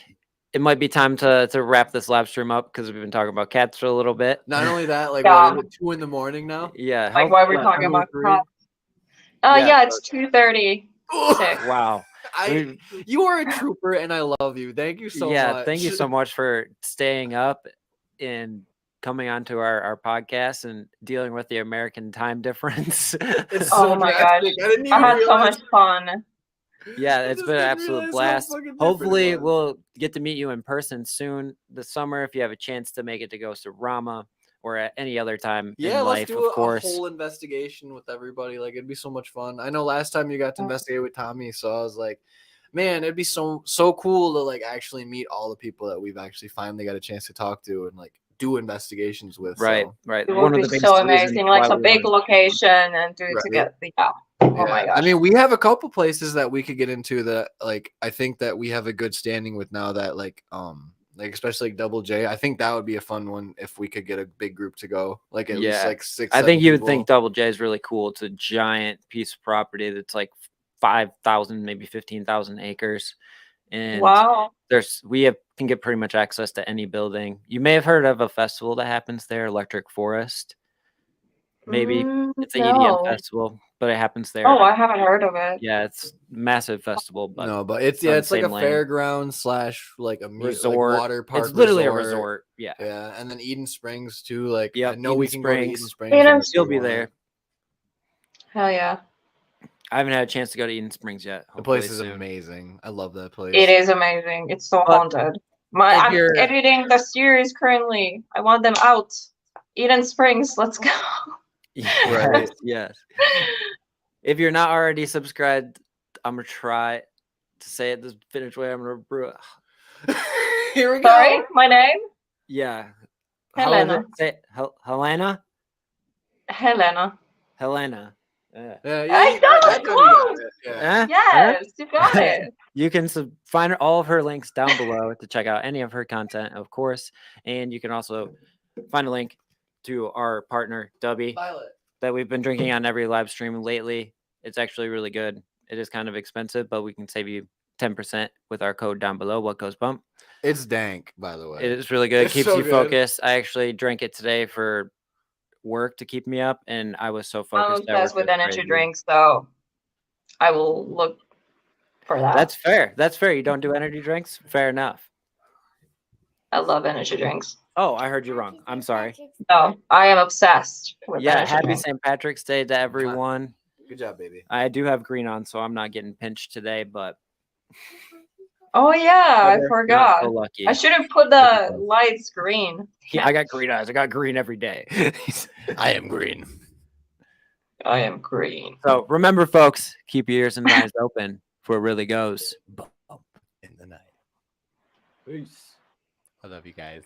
it might be time to wrap this live stream up because we've been talking about cats for a little bit. Not only that, like, what is it, 2 a.m. now? Yeah. Like, why we're talking about cats? Yeah, it's 2:30. Wow. You are a trooper, and I love you. Thank you so much. Yeah, thank you so much for staying up and coming onto our podcast and dealing with the American time difference. It's oh my gosh. I had so much fun. Yeah, it's been an absolute blast. Hopefully we'll get to meet you in person soon this summer if you have a chance to make it to go to ARama or at any other time in life, let's do of course. A whole investigation with everybody. Like, it'd be so much fun. I know last time you got to investigate with Tommy, so I was like, man, it'd be so cool to like actually meet all the people that we've actually finally got a chance to talk to and like do investigations with. Right. It would be so amazing, like a big location and do it together. Yeah. Oh my gosh. I mean, we have a couple places that we could get into that, like, I think that we have a good standing with now that like especially like Double J. I think that would be a fun one if we could get a big group to go. Like at least like 6. I think you would think Double J is really cool. It's a giant piece of property that's like 5,000, maybe 15,000 acres. And wow. Can get pretty much access to any building. You may have heard of a festival that happens there, Electric Forest. Maybe it's an EDM festival, but it happens there. Oh, I haven't heard of it. Yeah, it's a massive festival, but no, but it's like a fairground / like a resort, like water park. It's literally a resort. Yeah, yeah, and then Eden Springs too. Like, yeah, I know we can go to Eden Springs. You'll be there. Hell yeah. I haven't had a chance to go to Eden Springs yet. The place is amazing. I love that place. It is amazing. It's so haunted. I'm editing the series currently. I want them out. Eden Springs, let's go. Right. Yes. If you're not already subscribed, I'm gonna try to say it the Finnish way. I'm gonna brew it. Here we go. Sorry, my name? Yeah. Helena. Helena? Helena. Helena. I got close. Yes, you got it. You can find all of her links down below to check out any of her content, of course. And you can also find a link to our partner Dubby that we've been drinking on every live stream lately. It's actually really good. It is kind of expensive, but we can save you 10% with our code down below. What goes bump? It's dank, by the way. It is really good. It's Keeps so you good. focused. I actually drank it today for work to keep me up, and I was so I'm focused. obsessed with energy drinks, so I will look for that. That's fair. That's fair. You don't do energy drinks? Fair enough. I love energy drinks. Oh, I heard you wrong. I'm sorry. No, I am obsessed with Yeah, energy happy drinks. St. Patrick's Day to everyone. Good job, baby. I do have green on, so I'm not getting pinched today, but Oh yeah, I not forgot. so lucky. I should have put the lights green. Yeah, I got green eyes. I got green every day. I am green. I am green. So remember, folks, keep your ears and eyes open for it really goes. Bump in the night. Peace. I love you guys.